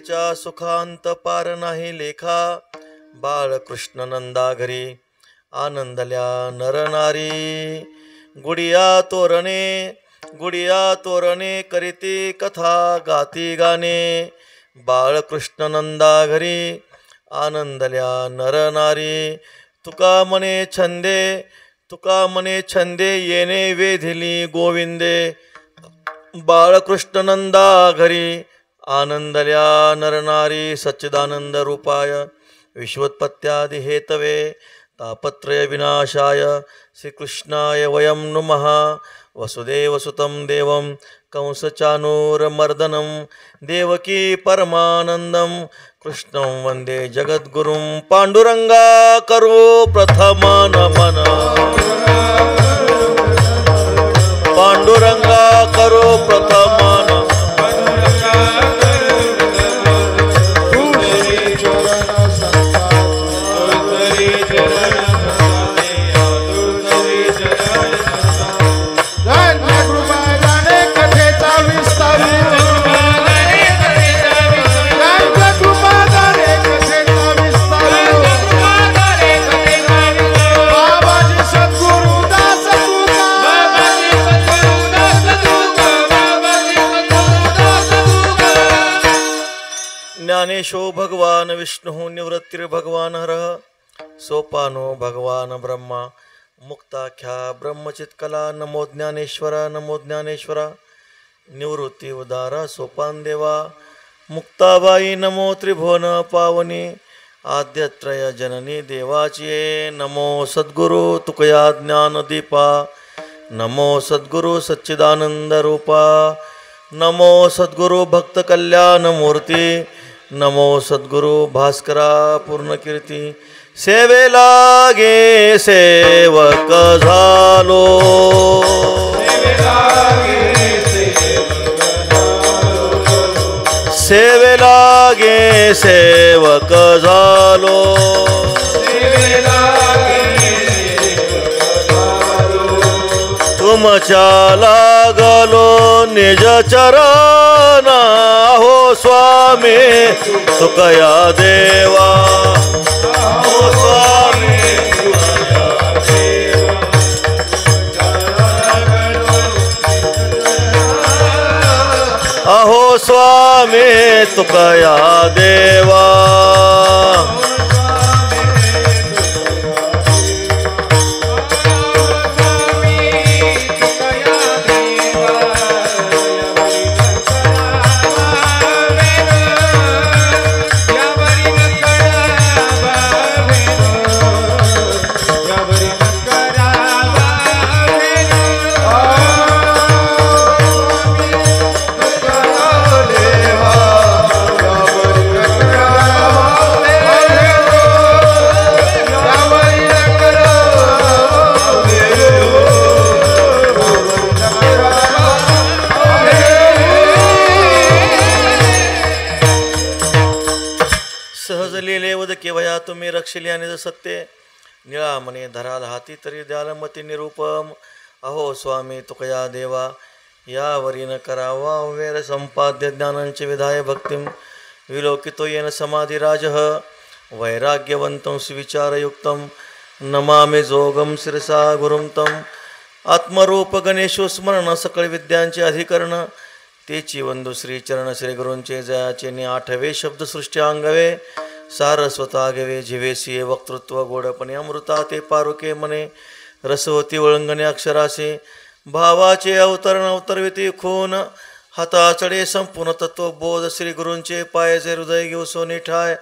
गोकुळीच्या सुखांत पार नाही लेखा, बाळकृष्ण नंदा घरी आनंदल्या नरनारी. गुडिया तोरणे करीती कथा गाती गाणे, बाळकृष्ण नंदा घरी आनंदल्या नरनारी. तुका मने छंदे येणे वेधिली गोविंदे, बाळकृष्ण नंदा घरी आनंदल्या नरनारी. सच्चिदानंद रूपाय विश्वोत्पत्त्यादि हेतवे तापत्रय विनाशाय श्रीकृष्णाय वयं नुमः. वसुदेवसुतं देवं कंसचाणूरमर्दनं, देवकी परमानन्दं कृष्णं वन्दे जगद्गुरुं. पांडुरंगा करो प्रथम नमन, पांडुरंगा करो प्रथम नमन. ज्ञानेशो भगवान विष्णु निवृत्तिर्भगवान हरः, सोपानो भगवान ब्रह्मा मुक्ताख्या ब्रह्मचित्कला. नमो ज्ञानेश्वरा नमो ज्ञानेश्वरा. निवृत्ती उदारा सोपान देवा, मुक्ताबाई नमो त्रिभुवन पावनी. आद्यत्रय जननी देवाची, नमो सद्गुरु तुकया ज्ञानदीपा. नमो सद्गुरु सच्चिदानंद रूपा. नमो सद्गुरु भक्त कल्याण मूर्ती. नमो सद्गुरु भास्करा पूर्णकीर्ती. सेवेला गे सेवक झालो, सेवेला गे सेवक झालो. तुमच्या लागलो निज चरणा, हो स्वामी तुकया देवा. हो स्वामी अहो स्वामी तुकया देवा. केवया तुम्ही रक्षिली आणि सत्य. निळामणे धराल हाती तरी द्यालमती निरूपम. अहो स्वामी तुकया देवा, यावरीन करावा वेर संपाद्य ज्ञानांचे विधाय भक्तिम. विलोकितो येन समाधिराजः, वैराग्यवंतं सुविचारयुक्तं. नमामि जोगं शिरसा गुरुं तं. आत्मरूप गणेशो स्मरण सकळ विद्यांचे अधिकरण. तेची वंदू श्री चरण श्री गुरूंचे जयाचे नि आठवे शब्द सृष्टी अंगवे. सारस्वता गवे जिवेसी वक्तृत्व गोडपणे अमृता ते पारुके मने. रसवती वळंगणे अक्षरासे भावाचे अवतरण अवतरविती खून. हाताचडे संपूर्ण तत्वबोध श्री गुरूंचे पायाचे हृदय घेऊ सोने ठाय.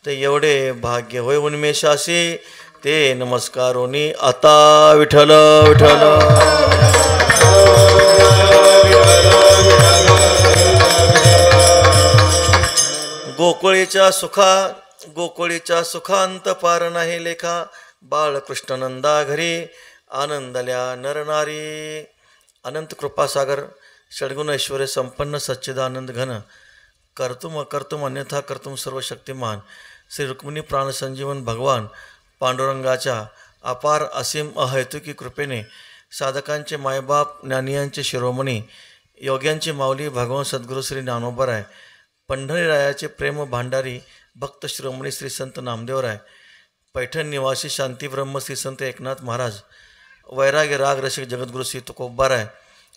ते एवढे भाग्य होय उन्मेषासी, ते नमस्कारोनी आता विठ्ठल विठ्ठल. गोकुळीच्या सुखांत पार नाही लेखा, बाळकृष्ण नंदा घरी आनंदल्या नरनारी. अनंत कृपासागर षड्गुण ऐश्वर्य संपन्न सच्चिदानंद घन, कर्तुम अकर्तुम अन्यथा कर्तुम सर्वशक्तिमान श्री रुक्मिणी प्राणसंजीवन भगवान पांडुरंगाच्या अपार असीम अहैतुकी कृपेने साधकांचे मायबाप, ज्ञानियांचे शिरोमणी, योग्यांची माऊली भगवान सद्गुरू श्री ज्ञानोबराय पंढरीरायाचे प्रेम भांडारी भक्त शिरोमणी श्री संत नामदेवराय, पैठण निवासी शांती ब्रह्म श्री संत एकनाथ महाराज, वैराग्य राग रसिक जगद्गुरु श्री तुकोबाराय,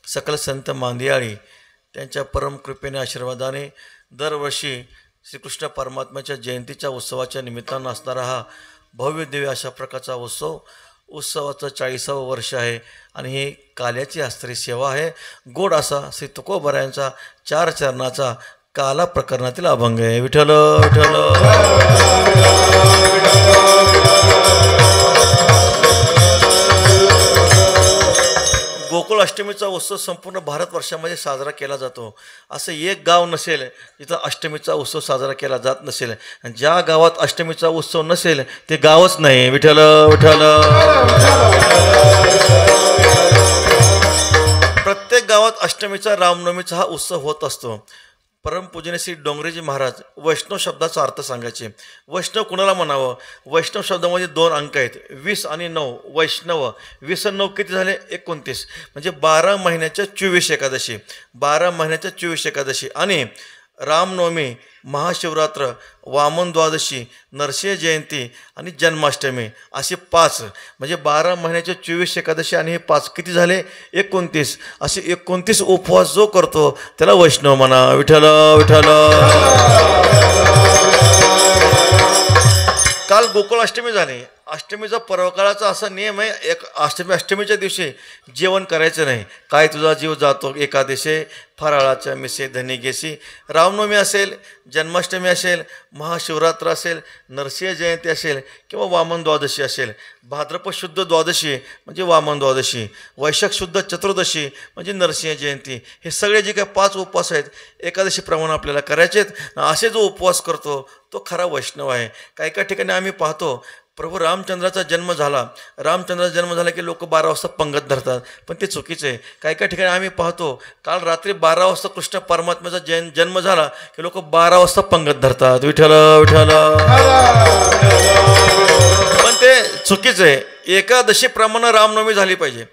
सकल संत मांदियाळी त्यांच्या परम कृपेने आशीर्वादाने दरवर्षी श्रीकृष्ण परमात्म्याच्या जयंतीच्या उत्सवाच्या निमित्तानं असणारा हा भव्य दिव्य अशा प्रकारचा उत्सवाचं 40वं वर्ष आहे आणि ही काल्याची आस्त्री सेवा आहे. गोड असा श्री तुकोबारायांचा 4 चरणाचा काला प्रकरणातील अभंग आहे. विठ्ठल विठ्ठल. गोकुळ अष्टमीचा उत्सव संपूर्ण भारतवर्षामध्ये साजरा केला जातो. असं एक गाव नसेल जिथं अष्टमीचा उत्सव साजरा केला जात नसेल. आणि ज्या गावात अष्टमीचा उत्सव नसेल ते गावच नाही. विठ्ठल विठ्ठल. प्रत्येक गावात अष्टमीचा रामनवमीचा हा उत्सव होत असतो. परमपूजनीय श्री डोंगरेजी महाराज वैष्णव शब्दाचा अर्थ सांगायचे. वैष्णव कुणाला म्हणावं? वैष्णव शब्दामध्ये 2 अंक आहेत, 20 आणि 9. वैष्णव 20 आणि 9 किती झाले? 29. म्हणजे 12 महिन्याच्या 24 एकादशी, 12 महिन्याच्या 24 एकादशी. आणि रामनवमी, महाशिवरात्र, वामन द्वादशी, नरसिंह जयंती आणि जन्माष्टमी असे 5. म्हणजे 12 महिन्याच्या 24 एकादशी आणि हे 5 किती झाले? 29. असे 29 उपवास जो करतो त्याला वैष्णव म्हणा. विठ्ठल विठ्ठल. काल गोकुळाष्टमी झाली. अष्टमीचा पर्वकाळाचा असा नियम आहे, अष्टमीच्या दिवशी जेवण करायचं नाही. काय तुझा जीव जातो एकादशी, फराळाच्या मिसे धनी घेसी. रामनवमी असेल, जन्माष्टमी असेल, महाशिवरात्र असेल, नरसिंह जयंती असेल किंवा वामन द्वादशी असेल, भाद्रपद शुद्ध द्वादशी म्हणजे वामन द्वादशी, वैशाख शुद्ध चतुर्दशी म्हणजे नरसिंह जयंती, हे सगळे जे काही 5 उपवास आहेत एकादशीप्रमाणे आपल्याला करायचे आहेत. असे जो उपवास करतो तो खरा वैष्णव आहे. काही ठिकाणी आम्ही पाहतो प्रभू रामचंद्राचा जन्म झाला, रामचंद्राचा जन्म झाला की लोक 12 वाजता पंगत धरतात, पण ते चुकीचं आहे. काही ठिकाणी आम्ही पाहतो काल रात्री 12 वाजता कृष्ण परमात्म्याचा जन्म झाला की लोक 12 वाजता पंगत धरतात. विठ्ठल विठ्ठल. पण ते चुकीचं आहे. एकादशीप्रमाणे रामनवमी झाली पाहिजे,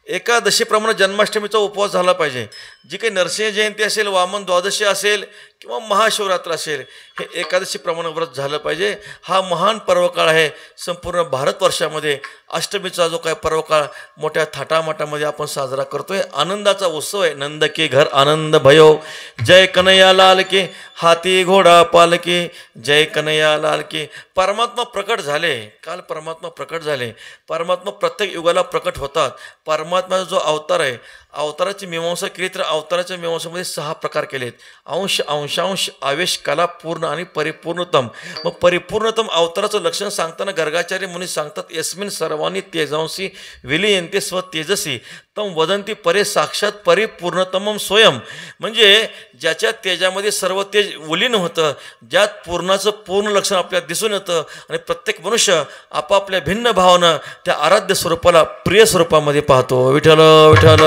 एकादशीप्रमाणे जन्माष्टमीचा उपवास झाला पाहिजे. जी काही नरसिंह जयंती असेल, वामन द्वादशी असेल किंवा महाशिवरात्र असेल, हे एकादशीप्रमाणे व्रत झालं पाहिजे. हा महान पर्वकाळ आहे. संपूर्ण भारतवर्षामध्ये अष्टमीचा जो काय पर्वकाळ मोठ्या थाटामाटामध्ये आपण साजरा करतोय, आनंदाचा उत्सव आहे. नंद के घर आनंद भयो, जय कन्हैया लाल की, हाती घोडा पालकी, जय कन्हैया लाल की. परमात्मा प्रकट झाले. काल परमात्मा प्रकट झाले. परमात्मा प्रत्येक युगाला प्रकट होतात. परमात्म्याचा जो अवतार आहे, अवताराची मीमांसा केली तर अवताराच्या मीमांसामध्ये 6 प्रकार केलेत. अंश, अंशांश, आवेश, कला, पूर्ण आणि परिपूर्णतम. मग परिपूर्णतम अवताराचं लक्षण सांगताना गर्गाचार्य मुनी सांगतात, यस्मिन सर्वांनी तेजांसी विलीयन्ते स्व तेजसी तम वदंती परे साक्षात परिपूर्णतमम स्वयं. म्हणजे ज्याच्या तेजामध्ये सर्व तेज विलीन होतं, ज्यात पूर्णाचं पूर्ण लक्षण आपल्याला दिसून येतं आणि प्रत्येक मनुष्य आपापल्या भिन्न भावानं त्या आराध्य स्वरूपाला प्रिय स्वरूपामध्ये पाहतो. विठ्ठल विठ्ठल.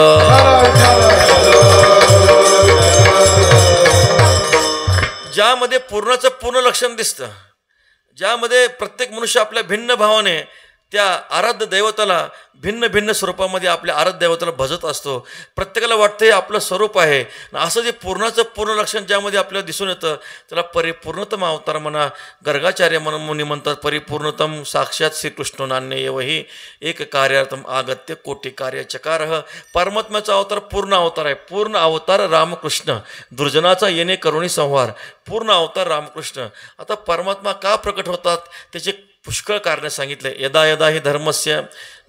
ज्यामध्ये पूर्णाचं पूर्ण लक्षण दिसतं, ज्यामध्ये प्रत्येक मनुष्य आपल्या भिन्न भावाने त्या आराध्य दैवताला भिन्न भिन्न स्वरूपामध्ये आपल्या आराध्य दैवताला भजत असतो. प्रत्येकाला वाटतं हे आपलं स्वरूप आहे. असं जे पूर्णाचं पूर्ण लक्षण ज्यामध्ये आपल्याला दिसून येतं त्याला परिपूर्णतम अवतार म्हणा. गर्गाचार्य मुनी म्हणतात, परिपूर्णतम साक्षात श्रीकृष्ण नान्य एवही एक कार्यार्थम आगत्य कोटी कार्य चकारः. परमात्म्याचा अवतार पूर्ण अवतार आहे. पूर्ण अवतार रामकृष्ण, दुर्जनाचा येणे करुणी संहार. पूर्ण अवतार रामकृष्ण. आता परमात्मा का प्रकट होतात त्याचे पुष्कळ कारणे सांगितले. यदा यदा हि धर्मस्य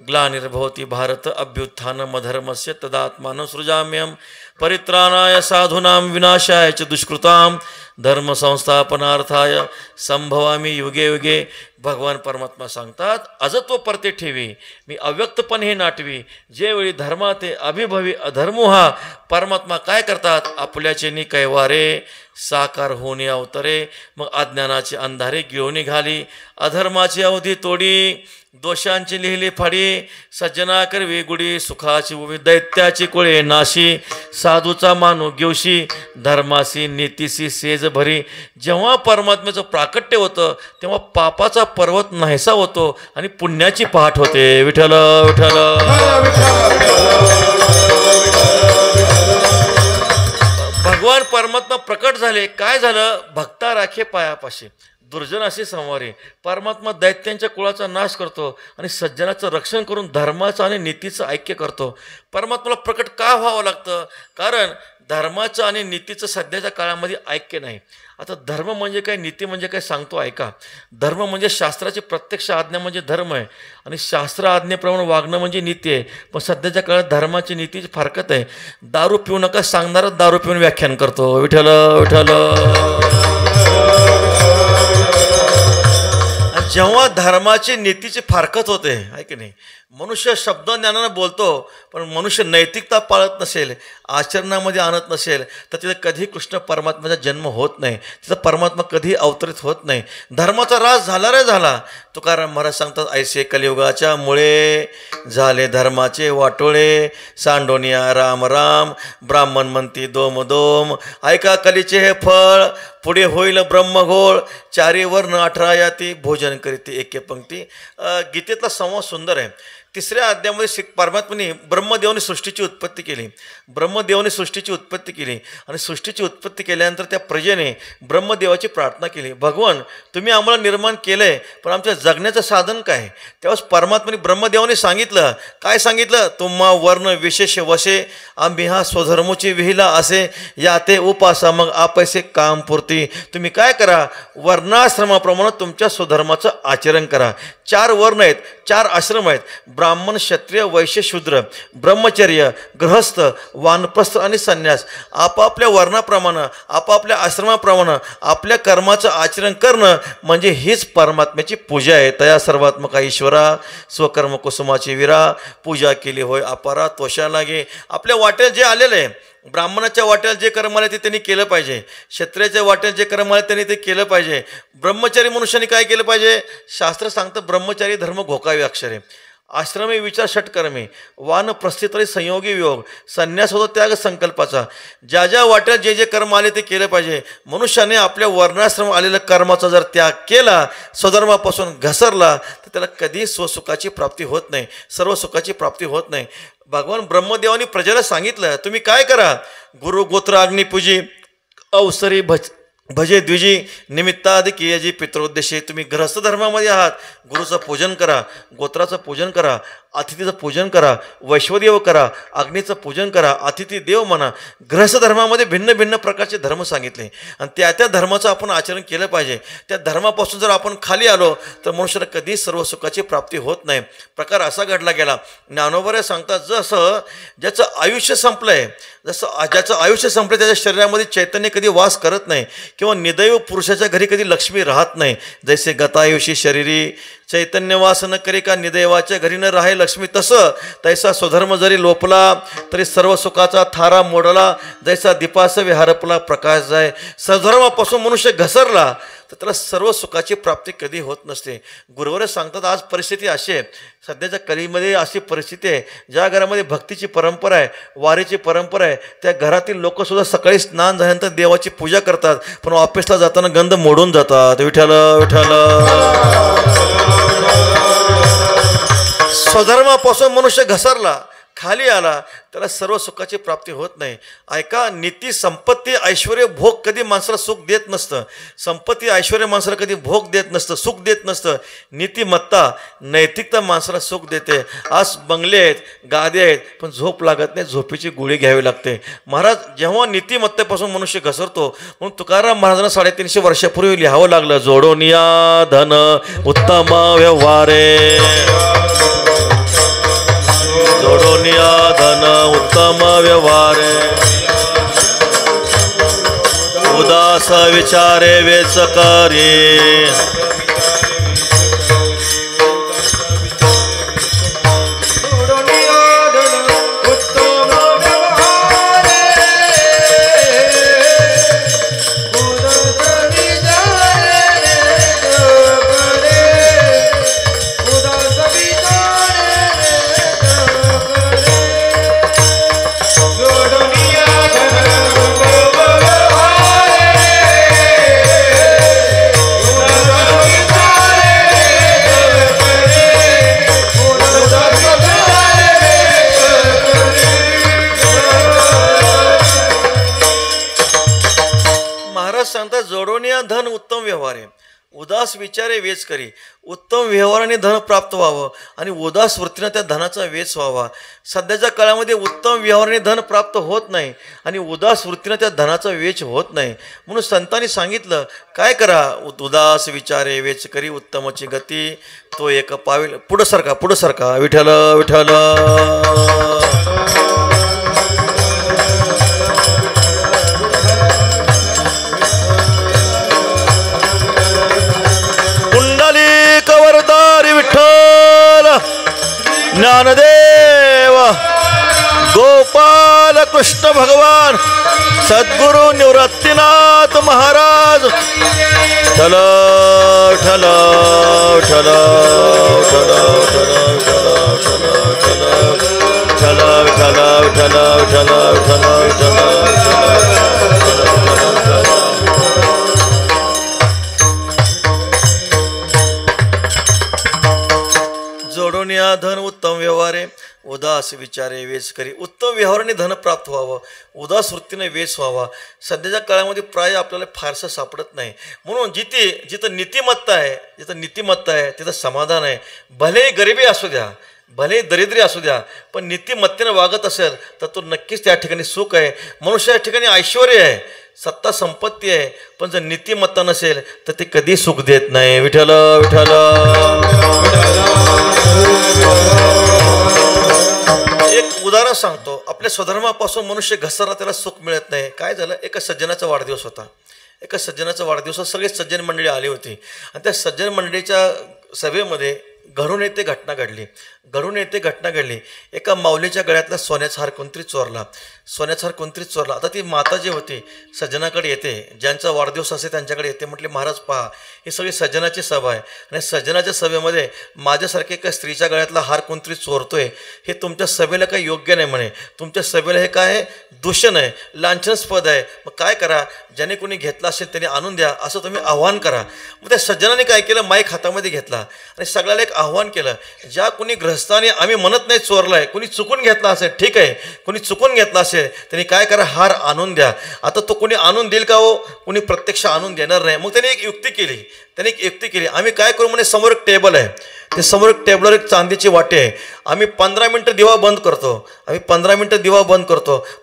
ग्लानिर्भवति भारत अभ्युत्थानमधर्मस्य तदात्मानं सृजाम्यहं परित्राणाय साधूनां विनाशाय च दुष्कृतां धर्मसंस्थापनार्थाय संभवामी युगे युगे. भगवान परमात्मा सांगतात, अजत्व परते ठेवी मी अव्यक्तपणे नाटवी. जेवेळी धर्माते अभिभवी अधर्मो हा. परमात्मा काय करतात? आपल्याचे नि कैवारे साकार होणे अवतरे. मग अज्ञानाचे अंधारे गिळून निघाली, अधर्माची अवधी तोडी, दोषांची लिहिली फाडी. सज्जना करवी गुडी, सुखाची उभी दैत्याची कुळे नाशी. साधूचा मानू घेवशी, धर्मासी नीतीसी सेज भरी. जेव्हा परमात्म्याचं प्राकट्य होतं तेव्हा पापाचा पर्वत नाहीसा होतो आणि पुण्याची पहाट होते. विठ्ठल विठ्ठल. भगवान परमात्मा प्रकट झाले. काय झालं? भक्ता राखे पायापाशी, दुर्जनाशी संवारी. परमात्मा दैत्यांच्या कुळाचा नाश करतो आणि सज्जनाचं रक्षण करून धर्माचं आणि नीतीचं ऐक्य करतो. परमात्म्याला प्रकट का व्हावं लागतं? कारण धर्माचं आणि नीतीचं सध्याच्या काळामध्ये ऐक्य नाही. आता धर्म म्हणजे काय, नीती म्हणजे काय सांगतो ऐका. धर्म म्हणजे शास्त्राची प्रत्यक्ष आज्ञा म्हणजे धर्म आहे आणि शास्त्र आज्ञेप्रमाणे वागणं म्हणजे नीती आहे. पण सध्याच्या काळात धर्माची नीतीची फारकत आहे. दारू पिऊ नका सांगणारच दारू पिऊन व्याख्यान करतो. विठ्ठल विठ्ठल. जेव्हा धर्माची नीतीची फारकत होते आहे की नाही, मनुष्य शब्द ज्ञानानं बोलतो पण मनुष्य नैतिकता पाळत नसेल, आचरणामध्ये आणत नसेल तर तिथे कधी कृष्ण परमात्म्याचा जन्म होत नाही, तिथं परमात्मा कधी अवतरित होत नाही. धर्माचा राज झाला रे झाला. तुकाराम महाराज सांगतात, ऐसे कलियुगाच्या मुळे झाले धर्माचे वाटोळे, सांडोनिया राम राम ब्राह्मण म्हणती दोम दोम, ऐका कलीचे हे फळ पुढे होईल ब्रह्मघोळ, चारी वर्ण 18 याती भोजन करीती एके पंक्ती. गीतेतला संवाद सुंदर आहे. 3ऱ्या अध्यायामध्ये परमात्म्याने ब्रह्मदेवाने सृष्टीची उत्पत्ती केली. ब्रह्मदेवाने सृष्टीची उत्पत्ती केली आणि सृष्टीची उत्पत्ती केल्यानंतर त्या प्रजेने ब्रह्मदेवाची प्रार्थना केली, भगवान तुम्ही आम्हाला निर्माण केलं आहे पण आमच्या जगण्याचं साधन काय? तेव्हाच परमात्म्याने ब्रह्मदेवाने सांगितलं, काय सांगितलं? तुम्हा वर्ण विशेष वसे आम्ही हा स्वधर्मोची विहिला असे, या ते उपासा मग आपैसे काम पुरती. तुम्ही काय करा? वर्णाश्रमाप्रमाणे तुमच्या स्वधर्माचं आचरण करा. 4 वर्ण आहेत, 4 आश्रम आहेत, ब्राह्मण क्षत्रिय वैश्य शूद्र, ब्रह्मचर्य गृहस्थ वानप्रस्थ आणि संन्यास. आपापल्या वर्णाप्रमाणे आपापल्या आश्रमाप्रमाणे आपल्या कर्माचं आचरण करणं म्हणजे हीच परमात्म्याची पूजा आहे. तया सर्वात्मका ईश्वरा स्वकर्म कुसुमाची विरा, पूजा केली होय अपारा तोषा लागे. आपल्या वाटेल जे आलेलं आहे, ब्राह्मणाच्या वाटेल जे कर्म आले ते त्यांनी केलं पाहिजे, क्षत्रियाच्या वाटेल जे कर्म आले त्यांनी ते केलं पाहिजे. ब्रह्मचारी मनुष्याने काय केलं पाहिजे? शास्त्र सांगतं ब्रह्मचारी धर्म घोकावे अक्षरे, आश्रमी विचार षटकर्मी, वानप्रस्थितरी संयोगी योग, संन्यास होतो त्याग संकल्पाचा. ज्या ज्या वाटेल जे जे कर्म आले ते केलं पाहिजे. मनुष्याने आपल्या वर्णाश्रम आलेल्या कर्माचा जर त्याग केला, स्वधर्मापासून घसरला तर त्याला कधीही स्वसुखाची प्राप्ती होत नाही, सर्व सुखाची प्राप्ती होत नाही. भगवान ब्रह्मदेवानी प्रजेला सांगितलं, तुम्ही काय करा? गुरु गोत्र अग्निपूजी अवसरी भजे द्विजी निमित्तादि कियजी पित्रोद्देशी. तुम्ही गृहस्थ धर्मामध्ये आहात, गुरुचं पूजन करा, गोत्राचं पूजन करा, अतिथीचं पूजन करा, वैश्वदेव करा, अग्नीचं पूजन करा, अतिथी देव म्हणा. गृहस्थ धर्मामध्ये भिन्न भिन्न प्रकारचे धर्म सांगितले आणि त्या त्या धर्माचं आपण आचरण केलं पाहिजे. त्या धर्मापासून जर आपण खाली आलो तर मनुष्याला कधीच सर्व सुखाची प्राप्ती होत नाही. प्रकार असा घडला गेला. ज्ञानोबा सांगतात, जसं ज्याचं आयुष्य संपलं आहे, ज्याचं आयुष्य संपलं त्याच्या शरीरामध्ये चैतन्य कधी वास करत नाही किंवा निदैव पुरुषाच्या घरी कधी लक्ष्मी राहत नाही. जैसे गतायुषी शरीरी चैतन्य वास न करे का निदैवाच्या घरी न राहे लक्ष्मी, तसं तैसा स्वधर्म जरी लोपला तरी सर्व सुखाचा थारा मोडला. जैसा दीपासवे हरपला प्रकाश जाय. स्वधर्मापासून मनुष्य घसरला तर त्याला सर्व सुखाची प्राप्ती कधी होत नसते. गुरुवर सांगतात, आज परिस्थिती अशी आहे, सध्याच्या कलीमध्ये अशी परिस्थिती आहे, ज्या घरामध्ये भक्तीची परंपरा आहे, वारीची परंपरा आहे, त्या घरातील लोकसुद्धा सकाळी स्नान झाल्यानंतर देवाची पूजा करतात पण ऑफिसला जाताना गंध मोडून जातात. विठ्ठल विठ्ठल. स्वधर्मापासून मनुष्य घसरला, खाली आला, त्याला सर्व सुखाची प्राप्ती होत नाही. ऐका, नीती संपत्ती ऐश्वर भोग कधी माणसाला सुख देत नसतं. संपत्ती ऐश्वर माणसाला कधी भोग देत नसतं, सुख देत नसतं. नीतिमत्ता नैतिकता माणसाला सुख देते. आज बंगले आहेत, गादे आहेत, पण झोप लागत नाही, झोपेची गोळी घ्यावी लागते. महाराज, जेव्हा नीतिमत्तेपासून मनुष्य घसरतो, म्हणून तुकाराम महाराजांना 350 वर्षापूर्वी लिहावं लागलं, जोडोनिया धन उत्तम व्यवहारे, जोडोनिया धन उत्तम व्यवहारे, उदास विचारे वेच करे. व्यवहारे उदास विचारे वेच करी. उत्तम व्यवहाराने धन प्राप्त व्हावं आणि उदास वृत्तीनं त्या धनाचा वेच व्हावा. सध्याच्या काळामध्ये उत्तम व्यवहाराने धन प्राप्त होत नाही आणि उदास वृत्तीनं त्या धनाचा वेच होत नाही. म्हणून संतांनी सांगितलं काय करा. उदास विचारे वेच करी उत्तमची गती तो एक पाविल. पुढं सरका विठ्ठल विठ्ठल. कवरदारी विठ्ठल ज्ञानदेव गोपाल कृष्ण भगवान सद्गुरु निवृत्तीनाथ महाराज. ठल ठल ठल ठल ठल ठल ठल ठल ठल. जोडून या धन उत्तम व्यवहारे उदास विचारे वेच करी. उत्तम व्यवहाराने धन प्राप्त व्हावं उदास वृत्तीने वेच व्हावा. सध्याच्या काळामध्ये प्राय आपल्याला फारसं सापडत नाही. म्हणून जिथं नीतिमत्ता आहे तिथं समाधान आहे. भले गरिबी असू द्या भले दरिद्री असू द्या पण नीतिमत्तेनं वागत असेल तर तो नक्कीच त्या ठिकाणी सुख आहे. मनुष्य या ठिकाणी ऐश्वर आहे सत्ता संपत्ती आहे पण जर नीतिमत्ता नसेल तर ते कधी सुख देत नाही. विठ्ठल विठ्ठल. एक उदाहरण सांगतो. आपल्या स्वधर्मापासून मनुष्य घसरला त्याला सुख मिळत नाही. काय झालं एका सज्जनाचा वाढदिवस होता. एका सज्जनाचा वाढदिवसात सगळे सज्जन मंडळी आली होती आणि त्या सज्जन मंडळीच्या सभेमध्ये घडून येते घटना घडली. एका माऊलीच्या गळ्यातला सोन्याचा हार कोणतरी चोरला. आता ती माता जी होती सज्जनाकडे येते ज्यांचा वाढदिवस असे त्यांच्याकडे येते. म्हटले महाराज पहा ही सगळी सज्जनाची सभा आहे आणि सज्जनाच्या सभेमध्ये माझ्यासारखे एका स्त्रीच्या गळ्यातला हार कोणतरी चोरतोय हे तुमच्या सभेला काही योग्य नाही म्हणे. तुमच्या सभेला हे काय आहे दूषण आहे लांछनास्पद आहे. मग काय करा ज्याने कोणी घेतला असेल त्याने आणून द्या असं तुम्ही आव्हान करा. मग त्या सज्जनाने काय केलं माईक हातामध्ये घेतला आणि सगळ्याला एक आव्हान केलं. ज्या कोणी ग्रहस्थाने आम्ही म्हणत नाही चोरलाय कोणी चुकून घेतला असेल ठीक आहे कोणी चुकून घेतला असेल त्यांनी काय करा हार आणून द्या. आता तो कोणी आणून देईल का हो कोणी प्रत्यक्ष आणून देणार नाही. मग त्यांनी एक युक्ती केली. आम्ही काय करू म्हणे समोर एक टेबल आहे ते समोर एक टेबलवर एक चांदीची वाटी आहे. आम्ही 15 मिनटं दिवा बंद करतो.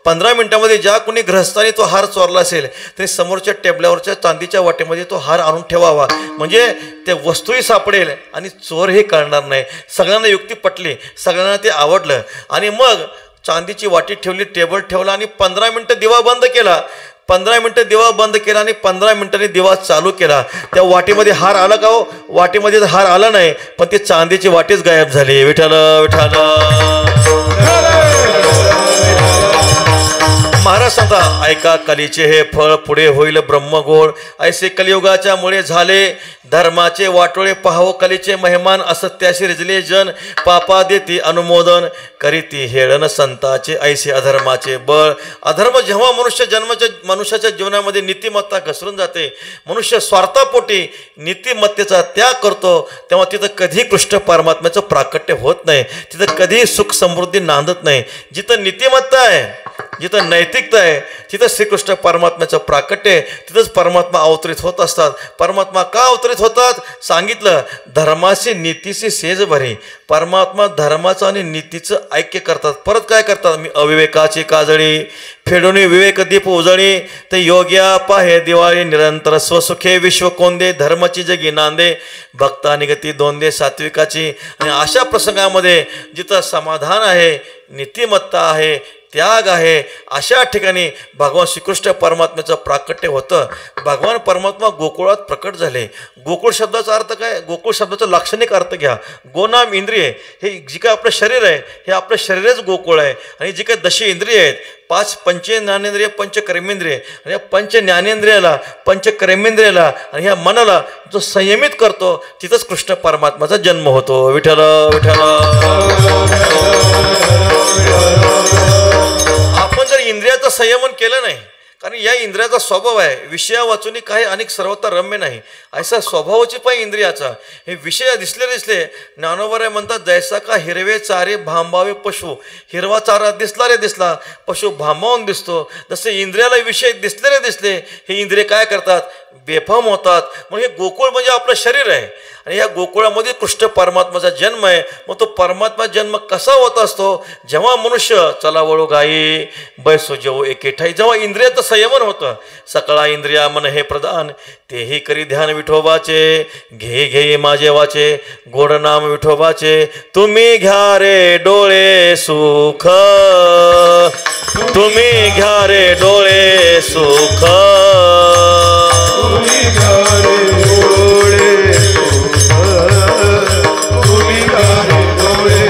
15 मिनटामध्ये ज्या कोणी ग्रहस्थाने तो हार चोरला असेल त्यांनी समोरच्या टेबलावरच्या चांदीच्या वाटेमध्ये तो हार आणून ठेवावा. म्हणजे ते वस्तूही सापडेल आणि चोरही कळणार नाही. सगळ्यांना युक्ती पटली सगळ्यांना ते आवडलं आणि मग चांदीची वाटी ठेवली टेबल ठेवला आणि 15 मिनटं दिवा बंद केला. 15 मिनटं दिवा बंद केला आणि 15 मिनिटांनी दिवा चालू केला. त्या वाटीमध्ये हार आला का हो वाटीमध्ये हार आला नाही पण ती चांदीची वाटीच गायब झाली. विठ्ठल विठ्ठल. महाराज सांगता ऐका कलीचे हे फळ पुढे होईल ब्रह्मगोळ. ऐसे कलियुगाच्या मुळे झाले धर्माचे वाटोळे. पाहावं कलीचे मेहमान असत्याशी रिजले जन. पापा देती अनुमोदन करीती हेळन संताचे ऐसे अधर्माचे बळ. अधर्म जेव्हा मनुष्याच्या जीवनामध्ये नीतिमत्ता घसरून जाते मनुष्य स्वार्थापोटी नीतिमत्तेचा त्याग करतो तेव्हा तिथं कधी कृष्ण परमात्म्याचं प्राकट्य होत नाही. तिथं कधी सुख समृद्धी नांदत नाही. जिथं नीतिमत्ता आहे जिथं नैतिकता आहे तिथं श्रीकृष्ण परमात्म्याचं प्राकट्य आहे. तिथंच परमात्मा अवतरित होत असतात. परमात्मा का अवतरित होतात सांगितलं धर्माशी नीतीशी सेज भरी. परमात्मा धर्माचं आणि नीतीचं ऐक्य करतात. परत काय करतात मी अविवेकाची काजळी फेडून विवेक दीप उजळी. ते योग्या पाहे दिवाळी निरंतर स्वसुखे विश्व कोंदे. धर्माची जगी नांदे भक्ता निगती दोंदे सात्विकाची. आणि अशा प्रसंगामध्ये जिथं समाधान आहे नीतिमत्ता आहे त्याग आहे अशा ठिकाणी भगवान श्रीकृष्ण परमात्म्याचं प्राकट्य होतं. भगवान परमात्मा गोकुळात प्रकट झाले. गोकुळ शब्दाचा अर्थ काय गोकुळ शब्दाचा लाक्षणिक अर्थ घ्या. गोनाम इंद्रिय हे जे काय आपलं शरीर आहे हे आपलं शरीरच गोकुळ आहे. आणि जी काही 10 इंद्रिय आहेत 5 पंचज्ञानेंद्रिय पंचकर्मेंद्रिय आणि या पंचज्ञानेंद्रियाला पंचकर्मेंद्रियाला आणि ह्या मनाला जो संयमित करतो तिथंच कृष्ण परमात्माचा जन्म होतो. विठ्ठल विठ्ठल. आपण जर इंद्रियाचं संयमन केलं नाही कारण या इंद्रियाचा स्वभाव आहे विषया वाचून काही अनेक सर्वता रम्य नाही असा स्वभावाची पण इंद्रियाचा. हे विषय दिसले ज्ञानोबराय म्हणतात जैसा का हिरवे चारे भांबावे पशु. हिरवा चारा दिसला पशु भांबावून दिसतो. जसे इंद्रियाला विषय दिसले हे इंद्रिय काय करतात बेफाम होतात. म्हणजे हे गोकुळ म्हणजे आपलं शरीर आहे आणि या गोकुळामध्ये कृष्ण परमात्माचा जन्म आहे. मग तो परमात्मा जन्म कसा होत असतो? जेव्हा मनुष्य चला वळू गाई बैसो जेवो एके ठाई, जेव्हा इंद्रियाचं संयमन होतं. सकळा इंद्रिया मन हे प्रधान तेही करी ध्यान विठोबाचे, घे घे माझे वाचे गोड नाम विठोबाचे. तुम्ही घ्या रे डोळे सुख, तुम्ही घ्या रे डोळे सुख, तुम्ही घ्या रे डोळे सुख, तुम्ही घ्या रे डोळे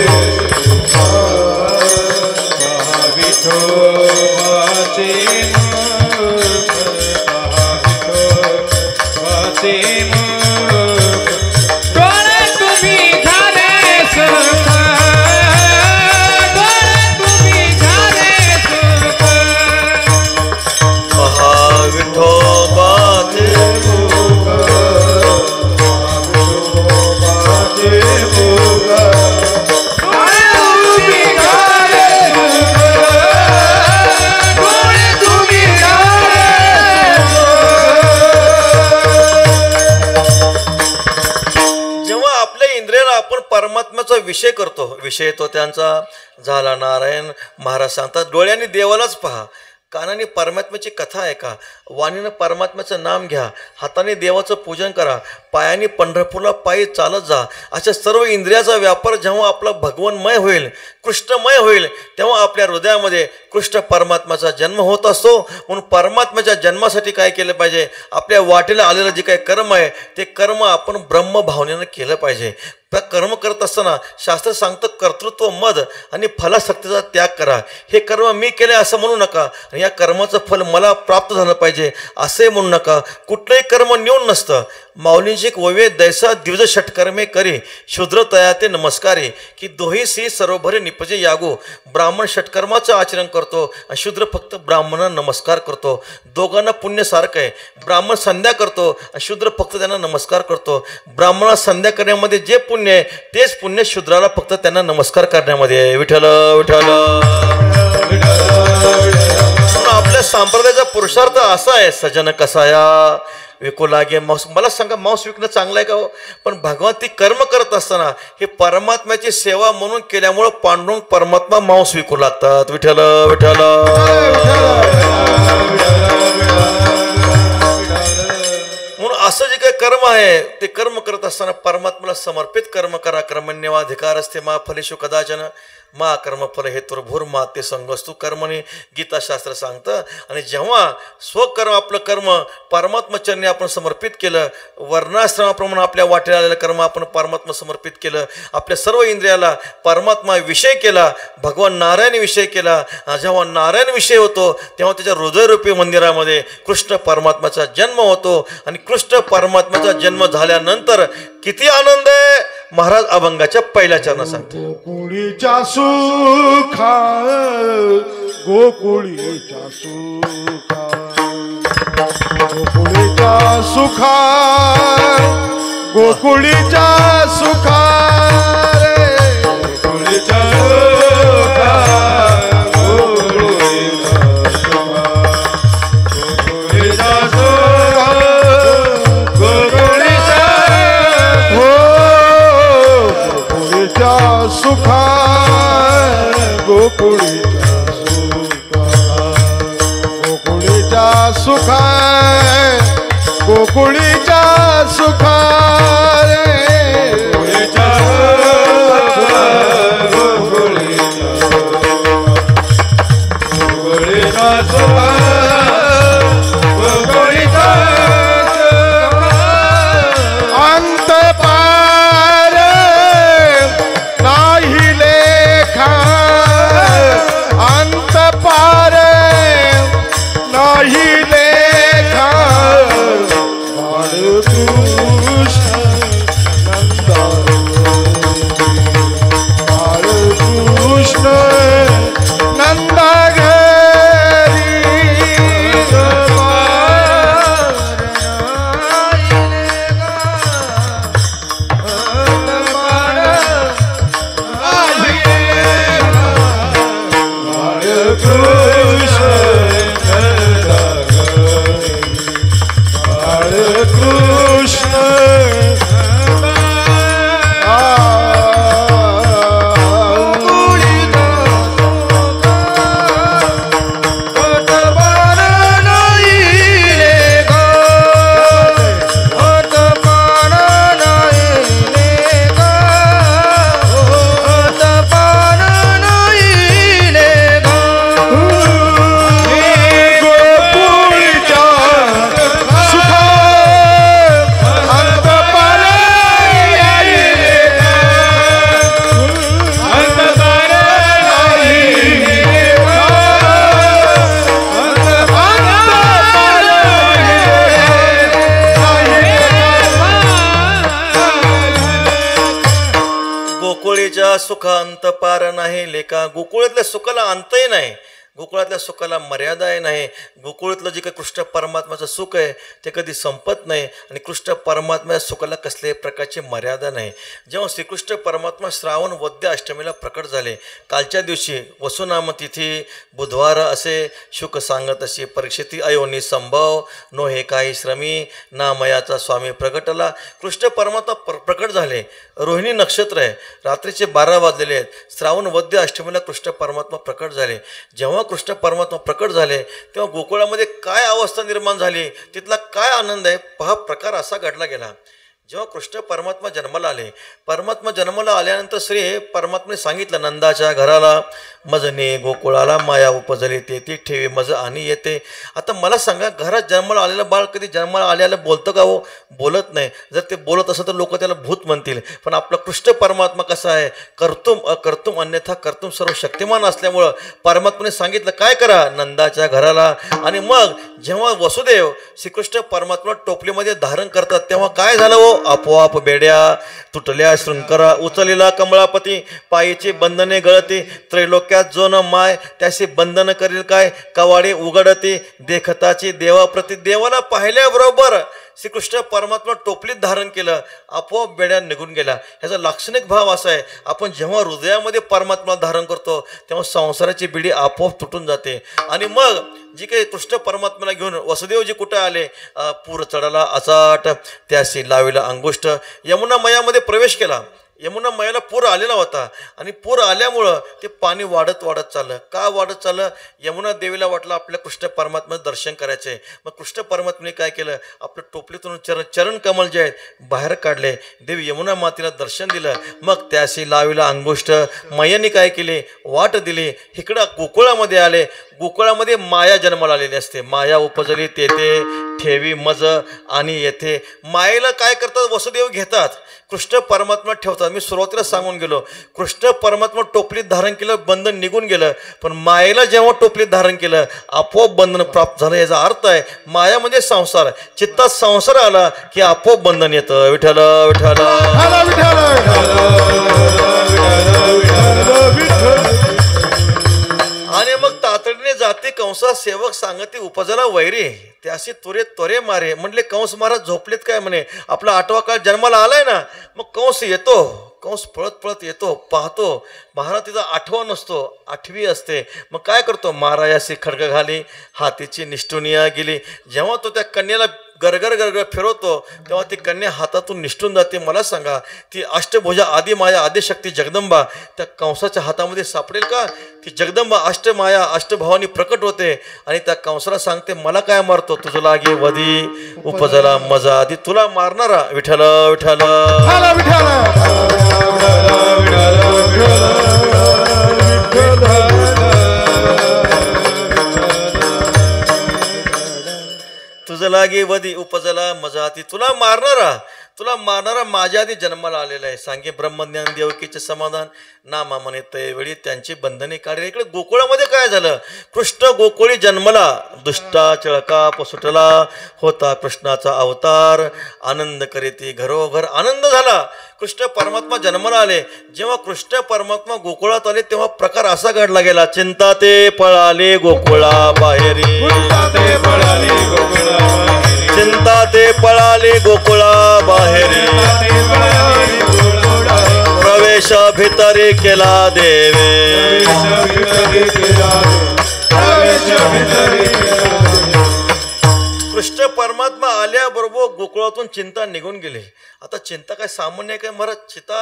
सुख. पहा विठोबाचे मुख, पहा विठोबाचे मुख. डोळे तुम्ही घ्या रे सुख, डोळे तुम्ही घ्या रे सुख. पहा विठोबाचे आपण परमात्म्याचा विषय करतो. विषय तो त्यांचा झाला नारायण. महाराज सांगतात डोळ्यांनी देवालाच पहा, कानाने परमात्म्याची कथा ऐका, वाणीनं परमात्म्याचं नाम घ्या, हाताने देवाचं पूजन करा, पायाने पंढरपूरला पायी चालत जा. अशा सर्व इंद्रियाचा व्यापार जेव्हा आपला भगवनमय होईल, कृष्णमय होईल, तेव्हा आपल्या हृदयामध्ये कृष्ण परमात्म्याचा जन्म होत असतो. म्हणून परमात्म्याच्या जन्मासाठी काय केलं पाहिजे? आपल्या वाटेला आलेलं जे काही कर्म आहे ते कर्म आपण ब्रह्मभावनेनं केलं पाहिजे. त्या कर्म करत असताना शास्त्र सांगतं कर्तृत्व मद आणि फलासक्तीचा त्याग करा. हे कर्म मी केले असं म्हणू नका, या कर्माचं फल मला प्राप्त झालं पाहिजे असे म्हणू नका. कुठलंही कर्म न्यून नसतं. माऊलींची एक ववे दैसा द्विज षटकर्मे करी, शूद्र तयाते नमस्कारे, की दोही सी सर्वभरे निपजे यागो. ब्राह्मण षटकर्माचं आचरण करतो आणि शूद्र फक्त ब्राह्मणांना नमस्कार करतो. दोघांना पुण्य सारखं आहे. ब्राह्मण संध्या करतो आणि शूद्र फक्त त्यांना नमस्कार करतो. ब्राह्मणाला संध्या करण्यामध्ये जे पुण्य आहे तेच पुण्य शूद्राला फक्त त्यांना नमस्कार करण्यामध्ये आहे. विठ्ठल विठ्ठल. आपल्या संप्रदायाचा पुरुषार्थ असा आहे, सजन कसाया विकू लागे मांस. मला सांगा, मांस विकणं चांगलं आहे का हो? पण भगवान ती कर्म करत असताना हे परमात्म्याची सेवा म्हणून केल्यामुळं पांडुरंग परमात्मा मांस विकू लागतात. विठ्ठल विठ्ठल. म्हणून असं जे काही कर्म आहे ते कर्म करत असताना परमात्म्याला समर्पित कर्म करा. कर्मण्यवाधिकार असते मा फलेषु कदाचन मा कर्मफल हेतुर्भूर मा ते संगस्तु कर्मणी, गीताशास्त्र सांगतं. आणि जेव्हा स्वकर्म आपलं कर्म परमात्मचरणी आपण समर्पित केलं, वर्णाश्रमाप्रमाणे आपल्या वाटेला आलेलं कर्म आपण परमात्मा समर्पित केलं, आपल्या सर्व इंद्रियाला परमात्मा विषय केला, भगवान नारायण विषय केला. जेव्हा नारायण विषय होतो तेव्हा त्याच्या हृदयरूपी मंदिरामध्ये कृष्ण परमात्म्याचा जन्म होतो. आणि कृष्ण परमात्म्याचा जन्म झाल्यानंतर किती आनंद आहे, महाराज अभंगाच्या पहिल्या चरणात सांगतो. गोकुळीच्या सुखा, गोकुळीच्या सुखा, गोकुळीच्या सुखा, गोकुळीच्या सुखा रे, गोकुळीच्या सुखा, गोकुळीच्या सुखा, गोकुळीच्या सुखा, गोकुळीच्या सुखा, गोकुळीच्या सुखा, गोकुळीच्या सुखा रे, गोकुळीच्या सुखा, गोकुळीच्या अंत पार नाही लेखा, अंत पार नाही लेखा, बाळकृष्ण या सुख अंत पार नाही लेका. गोकुळातल्या सुखाला अंतही नाही, गोकुळातल्या सुखाला मर्यादाही नाही. गोकुळातलं जे काही कृष्ण परमात्म्याचं सुख आहे ते कधी संपत नाही आणि कृष्ण परमात्म्याच्या सुखाला कसल्याही प्रकारची मर्यादा नाही. जेव्हा श्रीकृष्ण परमात्मा श्रावण वद्य अष्टमीला प्रकट झाले, कालच्या दिवशी वसुनाम तिथी बुधवार असे शुक सांगत अशी परीक्षिती अयोनी संभव नो हे काही श्रमी ना मयाचा स्वामी प्रगटला. कृष्ण परमात्मा प्रकट झाले, रोहिणी नक्षत्र आहे, रात्रीचे 12 वाजलेले आहेत. श्रावण वद्य अष्टमीला कृष्ण परमात्मा प्रकट झाले. जेव्हा कृष्ण परमात्मा प्रकट झाले तेव्हा गोकुळामध्ये काय अवस्था निर्माण झाली, तिथला काय आनंद आहे पहा. प्रकार असा घडला गेला. जेव्हा कृष्ण परमात्मा जन्माला आले, परमात्मा जन्माला आल्यानंतर श्री परमात्म्याने सांगितलं, नंदाच्या घराला मजने गोकुळाला माया उपजली ते ठेवी मज आणि येते. आता मला सांगा, घरात जन्माला आलेलं बाळ कधी जन्माला आल्याला बोलतं का हो? बोलत नाही. जर ते बोलत असं तर लोक त्याला भूत म्हणतील. पण आपला कृष्ण परमात्मा कसा आहे, कर्तुम अकर्तुम अन्यथा कर्तुम सर्व शक्तिमान असल्यामुळं परमात्म्याने सांगितलं काय करा, नंदाच्या घराला. आणि मग जेव्हा वसुदेव श्रीकृष्ण परमात्मा टोपलीमध्ये धारण करतात तेव्हा काय झालं हो, आपोआप बेड्या तुटल्या शृंखरा उचलेला कमळापती, पायीची बंधने गळती, त्रैलोक्यात जो न माय त्याशी बंधन करील काय, कवाडे उघडती देखताची देवाप्रती. देवाला पाहिल्याबरोबर श्रीकृष्ण परमात्मा टोपलीत धारण केलं, आपोआप बेड्या निघून गेला. ह्याचा लाक्षणिक भाव असा आहे, आपण जेव्हा हृदयामध्ये परमात्मा धारण करतो तेव्हा संसाराची बिडी आपोआप तुटून जाते. आणि मग जी काही कृष्ण परमात्म्याला घेऊन वसुदेवजी कुठे आले, पूर चढाला अचाट त्याशी लाविला अंगुष्ठ. यमुना मयामध्ये प्रवेश केला. यमुना मयाला पूर आलेला होता आणि पूर आल्यामुळं ते पाणी वाढत वाढत चाललं. का वाढत चाललं? यमुना देवीला वाटलं आपल्या कृष्ण परमात्म्याचं दर्शन करायचं आहे. मग कृष्ण परमात्म्याने काय केलं, आपल्या टोपलीतून चरण कमल जे आहेत बाहेर काढले, देवी यमुना मातेला दर्शन दिलं. मग त्याशी लाविला अंगुष्ठ. मयाने काय केले, वाट दिली. इकडं गोकुळामध्ये आले. गोकुळामध्ये माया जन्माला आलेली असते. माया उपजली तेथे ठेवी मज आणि येथे. मायेला काय करतात, वसुदेव घेतात, कृष्ण परमात्मा ठेवतात. मी सुरुवातीला सांगून गेलो, कृष्ण परमात्मा टोपलीत धारण केलं, बंधन निघून गेलं. पण मायेला जेव्हा टोपलीत धारण केलं आपोआप बंधन प्राप्त झालं. याचा अर्थ आहे माया म्हणजे संसार. चित्तात संसार आला की आपोआप बंधन येतं. विठ्ठल विठ्ठल आणि मग तातडीने जाते कंसा सेवक सांगते उपजला वैरी त्याशी तुरे त्वरे मारे. म्हटले कंस महाराज झोपलेत काय म्हणे, आपला 8वा काळ जन्माला आलाय ना. मग कंस येतो, कंस पळत पळत येतो, पाहतो महाराज तिचा 8वा नसतो, 8वी असते. मग काय करतो, महाराजाशी खड्ग घाली हातीची निष्ठुनिया गेली. जेव्हा तो त्या कन्याला गरगर गरगर फिरवतो तेव्हा ती कन्या हातातून निष्ठून जाते. मला सांगा, ती अष्टभुजा आदिमाया आदिशक्ती जगदंबा त्या कंसाच्या हातामध्ये सापडेल का? ती जगदंबा अष्टमाया अष्टभवानी प्रकट होते आणि त्या कंसाला सांगते, मला काय मारतो, तुझं लागे वधी उपजला मजा आधी तुला मारणारा. विठ्ठल विठ्ठल तुझं लागे वधी उपजला मजा ती तुला मारणारा माझ्या आधी जन्माला आलेला आहे. सांगे ब्रह्मज्ञान देवकीचे समाधान नामा म्हणे तैवेळी त्यांची बंधने काढले. इकडे गोकुळामध्ये काय झालं, कृष्ण गोकुळी जन्मला, दुष्टा चळका सुटला होता कृष्णाचा अवतार. आनंद करीती घरोघर आनंद झाला. कृष्ण परमात्मा जन्माला आले. जेव्हा कृष्ण परमात्मा गोकुळात आले तेव्हा प्रकार असा घडला गेला, चिंता ते पळाले गोकुळा बाहेरी, चिंता ते पळाले गोकुळा बाहेरी, प्रवेश भितरी केला देवे. कृष्ण परमात्मा आल्याबरोबर गोकुळातून चिंता निघून गेली. आता चिंता काय सामान्य काय महाराज,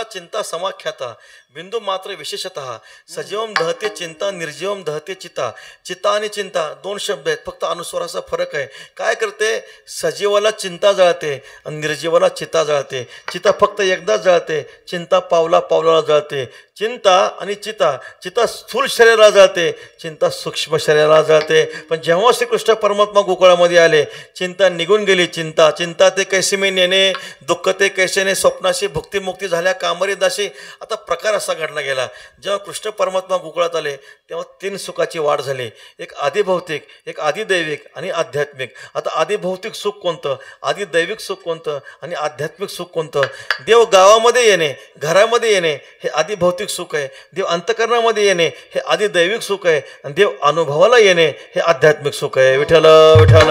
चिंता समाख्याता बिंदू मात्र विशेषतः. सजीवम दहते चिंता, निर्जीवम दहते चिता. चिता आणि चिंता 2 शब्द आहेत, फक्त अनुस्वाराचा फरक आहे. काय करते, सजीवाला चिंता जळते आणि निर्जीवाला चिता जळते. चिता फक्त एकदाच जळते, चिंता पावला पावलाला जळते. चिंता आणि चिता स्थूल शरीराला जळते, चिंता सूक्ष्म शरीराला जळते. पण जेव्हा श्रीकृष्ण परमात्मा गोकुळामध्ये आले चिंता निघून गेली. चिंता ते कैसे मी नेणे, दुःख ते कैसे ने स्वप्नाशी, भुक्तिमुक्ती झाल्या कामरी दाशी. आता प्रकार असा घडला गेला. जेव्हा कृष्ण परमात्मा गोकुळात आले तेव्हा 3 सुखाची वाढ झाली. एक आदिभौतिक, एक आदिदैविक आणि आध्यात्मिक. आता आदिभौतिक सुख कोणतं, आदिदैविक सुख कोणतं आणि आध्यात्मिक सुख कोणतं? देव गावामध्ये येणे, घरामध्ये येणे हे आदिभौतिक सुख आहे. देव अंतःकरणामध्ये येणे हे आदिदैविक सुख आहे. आणि देव अनुभवाला येणे हे आध्यात्मिक सुख आहे. विठ्ठल विठ्ठल.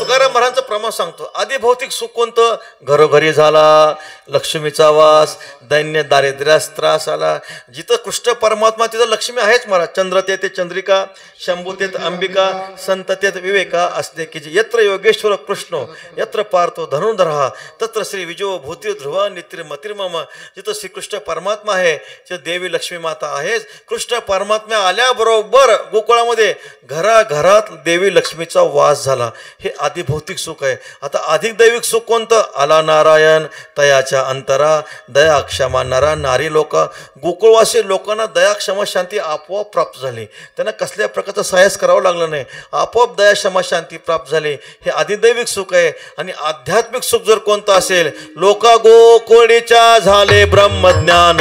तुकाराम महाराजांचा प्रमाण सांगतो. आदिभौतिक सुख कोणतं? घरोघरी झाला लक्ष्मीचा वास, दैन्य दारिद्र्यास त्रास आला. जिथं कृष्ण परमात्मा तिथं लक्ष्मी आहेच महाराज. चंद्र तेथे चंद्रिका, शंभू तेथ अंबिका, संत तेथ विवेका असते की जे. यत्र योगेश्वर कृष्ण यत्र पार्थो धनुर्धरः तत्र श्री विजयो भूती ध्रुव नित्रिमतिर्मम. जिथं श्रीकृष्ण परमात्मा आहे तिथं देवी लक्ष्मी माता आहेच. कृष्ण परमात्मा आल्याबरोबर गोकुळामध्ये घराघरात देवी लक्ष्मीचा वास झाला. हे आदिभौतिक सुख आहे. आता अधिक दैविक सुख कोणतं? आला नारायण तयाच्या अंतरा, दया क्षमा नरा नारी लोक. गोकुळवासी लोकांना दया क्षमा शांती आपोआप प्राप्त झाली. त्यांना कसल्या प्रकारचं साहस करावं लागलं नाही. आपोआप दया क्षमा शांती प्राप्त झाली. हे आदिदैविक सुख आहे. आणि आध्यात्मिक सुख जर कोणतं असेल? लोका गोकुळीच्या झाले ब्रह्मज्ञान,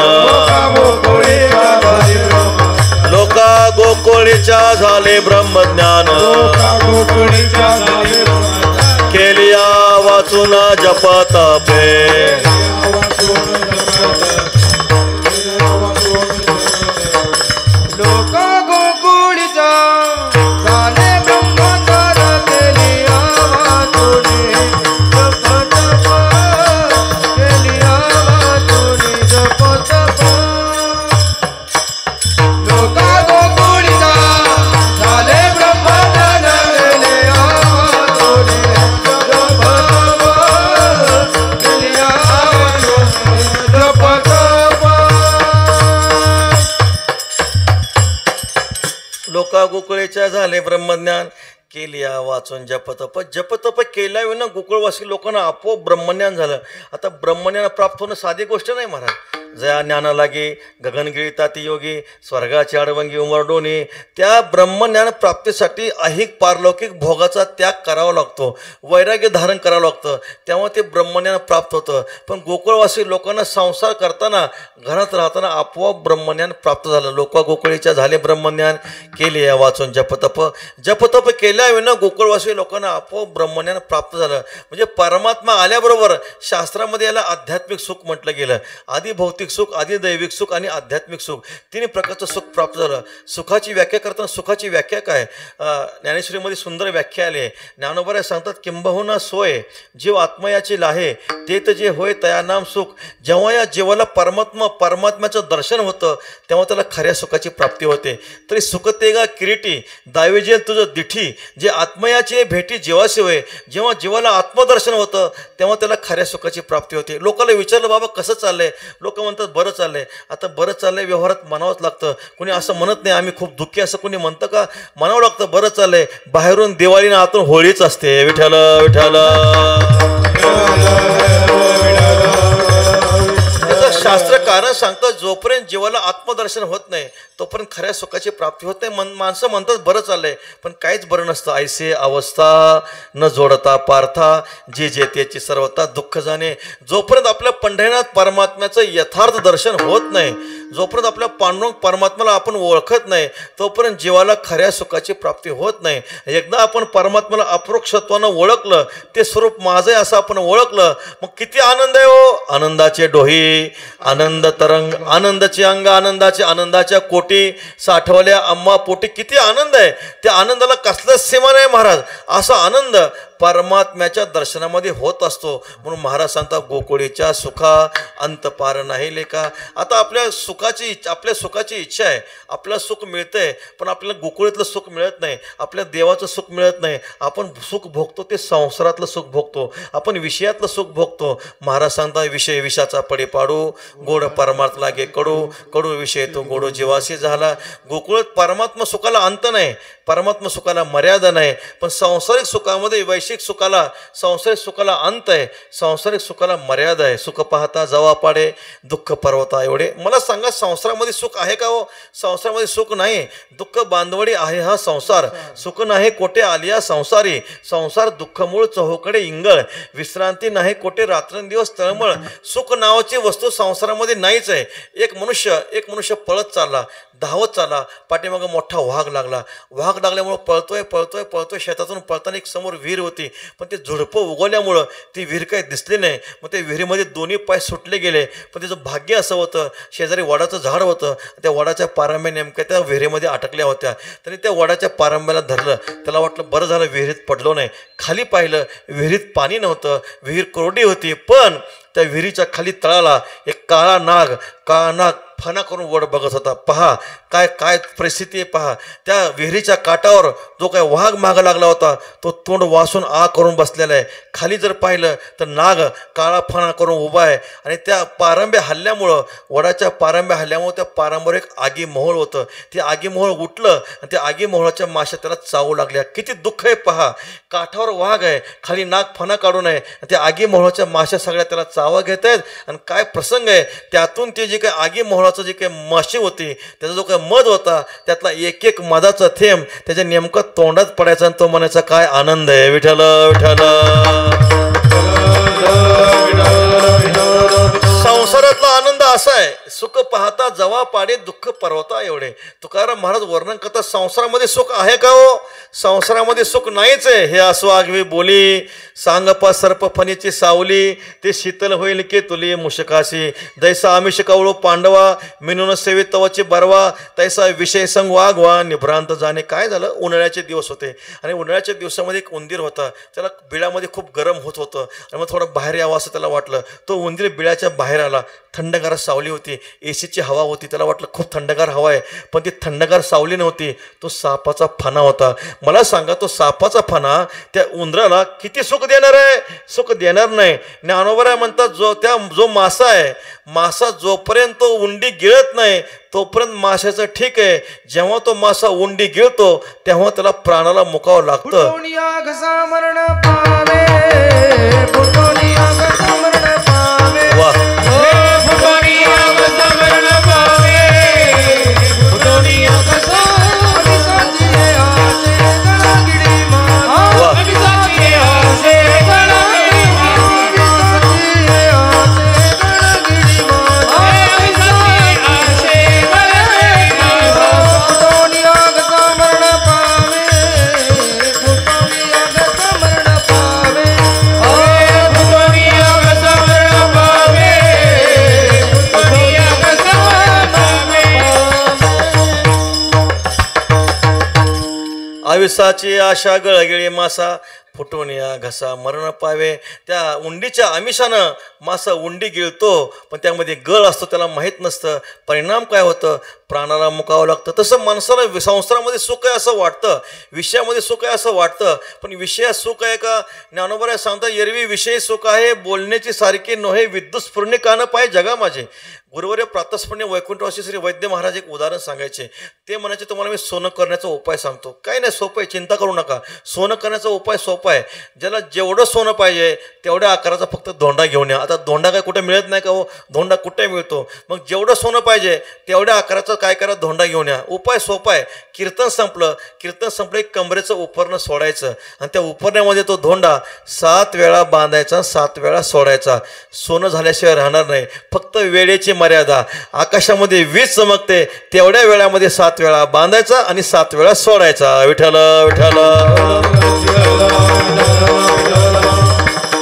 लोका गोकुळीच्या झाले ब्रह्मज्ञान, केलिया वाचून जप तपे. लोका गोकुळीचा झाले ब्रह्मज्ञान, केलिया वाचुनी जप तप, केलिया वाचुनी जप तप. लोका गोकुळीचा झाले ब्रह्मज्ञान, केलिया वाचुनी जप तप, केलिया वाचुनी जप तप. लोका गोकुळेच्या झाले ब्रह्मज्ञान, केलिया वाचून जपतप. जपतप केल्याविना गोकुळवासी लोकांना आपोआप ब्रह्मज्ञान झालं. आता ब्रह्मज्ञान प्राप्त होणं साधी गोष्ट नाही महाराज. जया ज्ञाना लागे गगनगिरी ताती योगी, स्वर्गाची आडवंगी उमरडोनी. त्या ब्रह्मज्ञान प्राप्तीसाठी ऐहिक पारलौकिक भोगाचा त्याग करावा लागतो, वैराग्य धारण करावं लागतं, तेव्हा ते ब्रह्मज्ञान प्राप्त होतं. पण गोकुळवासी लोकांना संसार करताना, घरात राहताना आपोआप ब्रह्मज्ञान प्राप्त झालं. लोका गोकुळीच्या झाले ब्रह्मज्ञान, केले या वाचून जपतप. जपतप केल्याविना गोकुळवासी लोकांना आपोआप ब्रह्मज्ञान प्राप्त झालं. म्हणजे परमात्मा आल्याबरोबर शास्त्रामध्ये याला आध्यात्मिक सुख म्हटलं गेलं. आधी भौतिक सुख, आधी दैविक सुख आणि आध्यात्मिक सुख, तिन्ही प्रकारचं सुख प्राप्त झालं. सुखाची व्याख्या करताना सुखाची व्याख्या काय? ज्ञानेश्वरीमध्ये सुंदर व्याख्या आली आहे. ज्ञानोबा सांगतात, किंबहुना सोय जीव आत्मयाची लाहे, ते तर जे होय तया नाम सुख. जेव्हा या जीवाला परमात्म्याचं दर्शन होतं तेव्हा त्याला खऱ्या सुखाची प्राप्ती होते. तरी सुख ते गा किरीटी दावेजेल तुझं दिठी, जे आत्मयाची भेटी जीवाशी होय. जेव्हा जीवाला आत्मदर्शन होतं तेव्हा त्याला खऱ्या सुखाची प्राप्ती होते. लोकांना विचारलं, बाबा कसं चाललंय? लोक म्हणतात बरं चाललंय. आता बरं चाललंय व्यवहारात म्हणावंच लागतं. कुणी असं म्हणत नाही आम्ही खूप दुःखी, असं कुणी म्हणतं का? म्हणावं लागतं बरं चाललंय. बाहेरून दिवाळीनं आतून होळीच असते. विठ्ठल विठ्ठल. शास्त्र कारण सांगतं, जोपर्यंत जीवाला आत्मदर्शन होत नाही तोपर्यंत खऱ्या सुखाची प्राप्ती होत नाही. माणसं म्हणतात बरं चाललंय, पण काहीच बरं नसतं. ऐसे अवस्था न जोडता पार्था, जे जे त्याची सर्वता दुःख जाणे. जोपर्यंत आपल्या पंढरीनाथ परमात्म्याचं यथार्थ दर्शन होत नाही, जोपर्यंत आपल्या पांडुरंग परमात्म्याला आपण ओळखत नाही, तोपर्यंत जीवाला खऱ्या सुखाची प्राप्ती होत नाही. एकदा आपण परमात्म्याला अप्रोक्षत्वानं ओळखलं, ते स्वरूप माझं आहे असं आपण ओळखलं, मग किती आनंद आहे हो. आनंदाचे डोही, आनंद तरंग, आनंदाचे अंग, आनंदाच्या कोटी साठवल्या अम्मा पोटी. किती आनंद आहे. त्या आनंदाला कसलाच सीमा नाही महाराज. असा आनंद परमात्म्याच्या दर्शनामध्ये होत असतो. म्हणून महाराज सांगतात, गोकुळीच्या सुखा अंत पार नाही लेखा. आता आपल्या सुखाची इच्छा आहे, आपल्याला सुख मिळतंय, पण आपल्याला गोकुळीतलं सुख मिळत नाही, आपल्या देवाचं सुख मिळत नाही. आपण सुख भोगतो ते संसारातलं सुख भोगतो, आपण विषयातलं सुख भोगतो. महाराज सांगतात, विषय विषाचा पडे पाडू, गोड परमार्थ लागे कडू, कडू विषय तो गोड जीवासी झाला. गोकुळात परमात्मा सुखाला अंत नाही, परमात्मा सुखाला मर्यादा नाही. पण सांसारिक सुखामध्ये वैशिष्ट्य प्रापंचिक सुखाला अंत आहे, सांसारिक सुखाला मर्यादा आहे. सुख पाहता जवा पाडे दुःख पर्वता एवढे. मला सांगा, संसारामध्ये सुख आहे का हो? संसारामध्ये सुख नाही. दुःख बांधवडी आहे हा संसार. सुख नाही कोठे आलिया संसारी. संसार दुःखमूळ चहूकडे इंगळ. विश्रांती नाही कोठे रात्रंदिवस तळमळ. सुख नावाची वस्तू संसारामध्ये नाहीच आहे. एक मनुष्य पळत चालला, धावत चालला, पाठीमागं मोठा वाघ लागल्यामुळं पळतोय. शेतातून पळताना एक समोर विहीर होती, पण ते झुडपं उगवल्यामुळं ती विहीर काही दिसली नाही. मग त्या विहिरीमध्ये दोन्ही पाय सुटले गेले. पण त्याचं भाग्य असं होतं, शेजारी वडाचं झाड होतं. त्या वडाच्या पारंब्या नेमक्या त्या विहिरीमध्ये अटकल्या होत्या. तरी त्या वडाच्या पारंब्याला धरलं. त्याला वाटलं बरं झालं विहिरीत पडलो नाही. खाली पाहिलं, विहिरीत पाणी नव्हतं, विहीर कोरडी होती. पण त्या विहिरीच्या खाली तळाला एक काळा नाग फणा करून वर बघत होता. पहा काय परिस्थिती आहे पहा. त्या विहिरीच्या काठावर जो काय वाघ मागं लागला होता, तो तोंड वासून करून बसलेला आहे. खाली जर पाहिलं तर नाग काळा फणा करून उभा आहे. आणि त्या पारंब्या हल्ल्यामुळं, वडाच्या पारंब्या हल्ल्यामुळं त्या पारंब्यावर एक आगी मोहोळ होतं. ते आगी मोहोळ उठलं आणि त्या आगी मोहोळाच्या माश्या त्याला चावू लागल्या. किती दुःख आहे पहा. काठावर वाघ आहे, खाली नाग फणा काढून आहे. त्या आगी मोहोळाच्या माश्या सगळ्या त्याला चावा घेत आहेत. आणि काय प्रसंग आहे, त्यातून ते जे काही आगी मोहोळाचं जे काही माशी होती, त्याचा जो काही मध होता, त्यातला एक मधाचा थेंब त्याच्या नेमका तोंडात पडायचा आणि तो म्हणायचा काय आनंद आहे. विठ्ठल विठ्ठल. संसारातला आनंद असा आहे, सुख पाहता जवा पाडे दुःख पर्वता एवढे. तुकाराम महाराज वर्णन करतात, संसारामध्ये सुख आहे का हो? संसारामध्ये सुख नाहीच आहे. हे असो आगवी बोली, सांगपा सर्प फणीची सावली. ते शीतल होईल की तुली मुशकाशी. दैसा आमिष कवळू पांडवा, मिनून सेवी तवची बरवा. तैसा विषय संग वागवा, निभ्रांत जाणे. काय झालं, उन्हाळ्याचे दिवस होते आणि उन्हाळ्याच्या दिवसामध्ये एक उंदीर होता. त्याला बिळामध्ये खूप गरम होत होतं आणि मग थोडं बाहेर यावं असं त्याला वाटलं. तो उंदीर बिळाच्या बाहेर आला. थंडगार सावली होती, एसीची हवा होती. त्याला वाटलं खूप थंडगार हवा आहे, पण ती थंडगार सावली नव्हती, तो सापाचा फणा होता. मला सांगा, तो सापाचा फणा त्या उंदराला किती सुख देणार आहे? सुख देणार नाही. ज्ञानोबा म्हणतात, जो मासा आहे, मासा जोपर्यंत उंडी गिळत नाही तोपर्यंत माशाचं ठीक आहे. जेव्हा तो मासा उंडी गिळतो तेव्हा त्याला प्राणाला मुकावं लागतं. वा, आयुष्याची आशा गळगिळी मासा, फुटून या घसा मरण पावे. त्या उंडीच्या आमिषानं मासा उंडी गिळतो, पण त्यामध्ये गळ असतो, त्याला माहीत नसतं. परिणाम काय होतं, प्राणाला मुकावं लागतं. तसं माणसाला संसारामध्ये सुख आहे असं वाटतं, विषयामध्ये सुख आहे असं वाटतं, पण विषयात सुख आहे का? ज्ञानोबा सांगता, एरवी विषयी सुख आहे, बोलण्याची सारखी नव्हे, विद्युत स्फुरणे कान पाय जगा माझे. गुरुवर्य प्रातस्मरणीय वैकुंठवासी श्री वैद्य महाराज एक उदाहरण सांगायचे. ते म्हणायचे, तुम्हाला मी सोनं करण्याचा उपाय सांगतो. काही नाही, सोपं आहे, चिंता करू नका. सोनं करण्याचा उपाय सोपा आहे. ज्याला जेवढं सोनं पाहिजे तेवढ्या आकाराचा फक्त धोंडा घेऊन या. आता धोंडा काय कुठे मिळत नाही का हो? धोंडा कुठे मिळतो? मग जेवढं सोनं पाहिजे तेवढ्या आकाराचा काय करा, धोंडा घेऊन या. उपाय सोपा आहे. कीर्तन संपलं एक कमरेचं उपरणं सोडायचं आणि त्या उपरण्यामध्ये तो धोंडा 7 वेळा बांधायचा, 7 वेळा सोडायचा. सोनं झाल्याशिवाय राहणार नाही. फक्त वेळेची मर्यादा, आकाशामध्ये वीज चमकते तेवढ्या वेळामध्ये 7 वेळा बांधायचा आणि 7 वेळा सोडायचा. विठ्ठल विठ्ठल.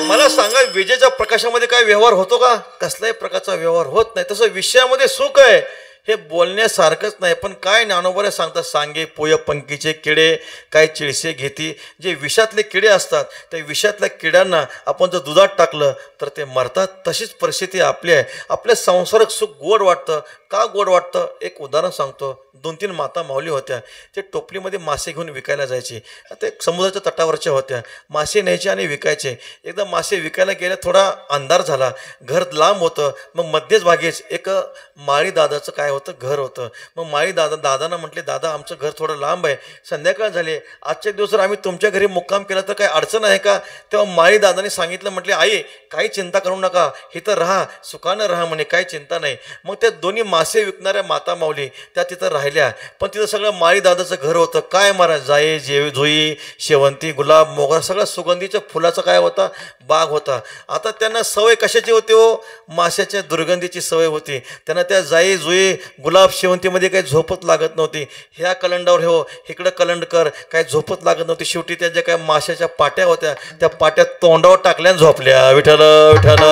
मला सांगा, विजेच्या प्रकाशामध्ये काय व्यवहार होतो का? कसल्याही प्रकारचा व्यवहार होत नाही. तसं विषयामध्ये सुख आहे, हे बोलण्यासारखंच नाही. पण काय ज्ञानोबा सांगतात, सांगे पोय पंखीचे किडे काय चिळसे घेती. जे विषातले किडे असतात, त्या विषातल्या किड्यांना आपण जर दुधात टाकलं तर ते मरतात. तशीच परिस्थिती आपली आहे. आपल्या संसारिक सुख गोड वाटतं. का गोड वाटतं? एक उदाहरण सांगतो. 2-3 माता माऊली होत्या. ते टोपलीमध्ये मासे घेऊन विकायला जायचे. ते समुद्राच्या तटावरच्या होत्या. मासे न्यायचे आणि विकायचे. एकदा मासे विकायला गेले, थोडा अंधार झाला, घर लांब होतं. मग मध्येच भागेच एक माळी दादाचं काय होतं, घर होतं. मग माई दादांना म्हटले, दादा आमचं घर थोडं लांब आहे, संध्याकाळ झाली, आजच्या दिवस जर आम्ही तुमच्या घरी मुक्काम केला तर काही अडचण आहे का? तेव्हा माई दादांनी सांगितलं, म्हटले आई काही चिंता करू नका, इथं राहा, सुखानं राहा म्हणे, काही चिंता नाही. मग त्या दोन्ही मासे विकणाऱ्या माता माऊली त्या तिथं राहिल्या. पण तिथं सगळं माळी दादाचं घर होतं. काय महाराज, जाई जुई, शेवंती, गुलाब, मोगरा, सगळं सुगंधीच्या फुलाचा काय होता, बाग होता. आता त्यांना सवय कशाची होती हो? माशाच्या दुर्गंधीची सवय होती. त्यांना त्या जाई जुई, गुलाब, शेवंतीमध्ये काही झोपत लागत नव्हती. ह्या कलंडावर हो, इकडं कलंड कर, काही झोपत लागत नव्हती. शेवटी त्या ज्या काही माशाच्या पाट्या होत्या त्या पाट्या तोंडावर टाकल्या झोपल्या. विठ्ठल विठ्ठल.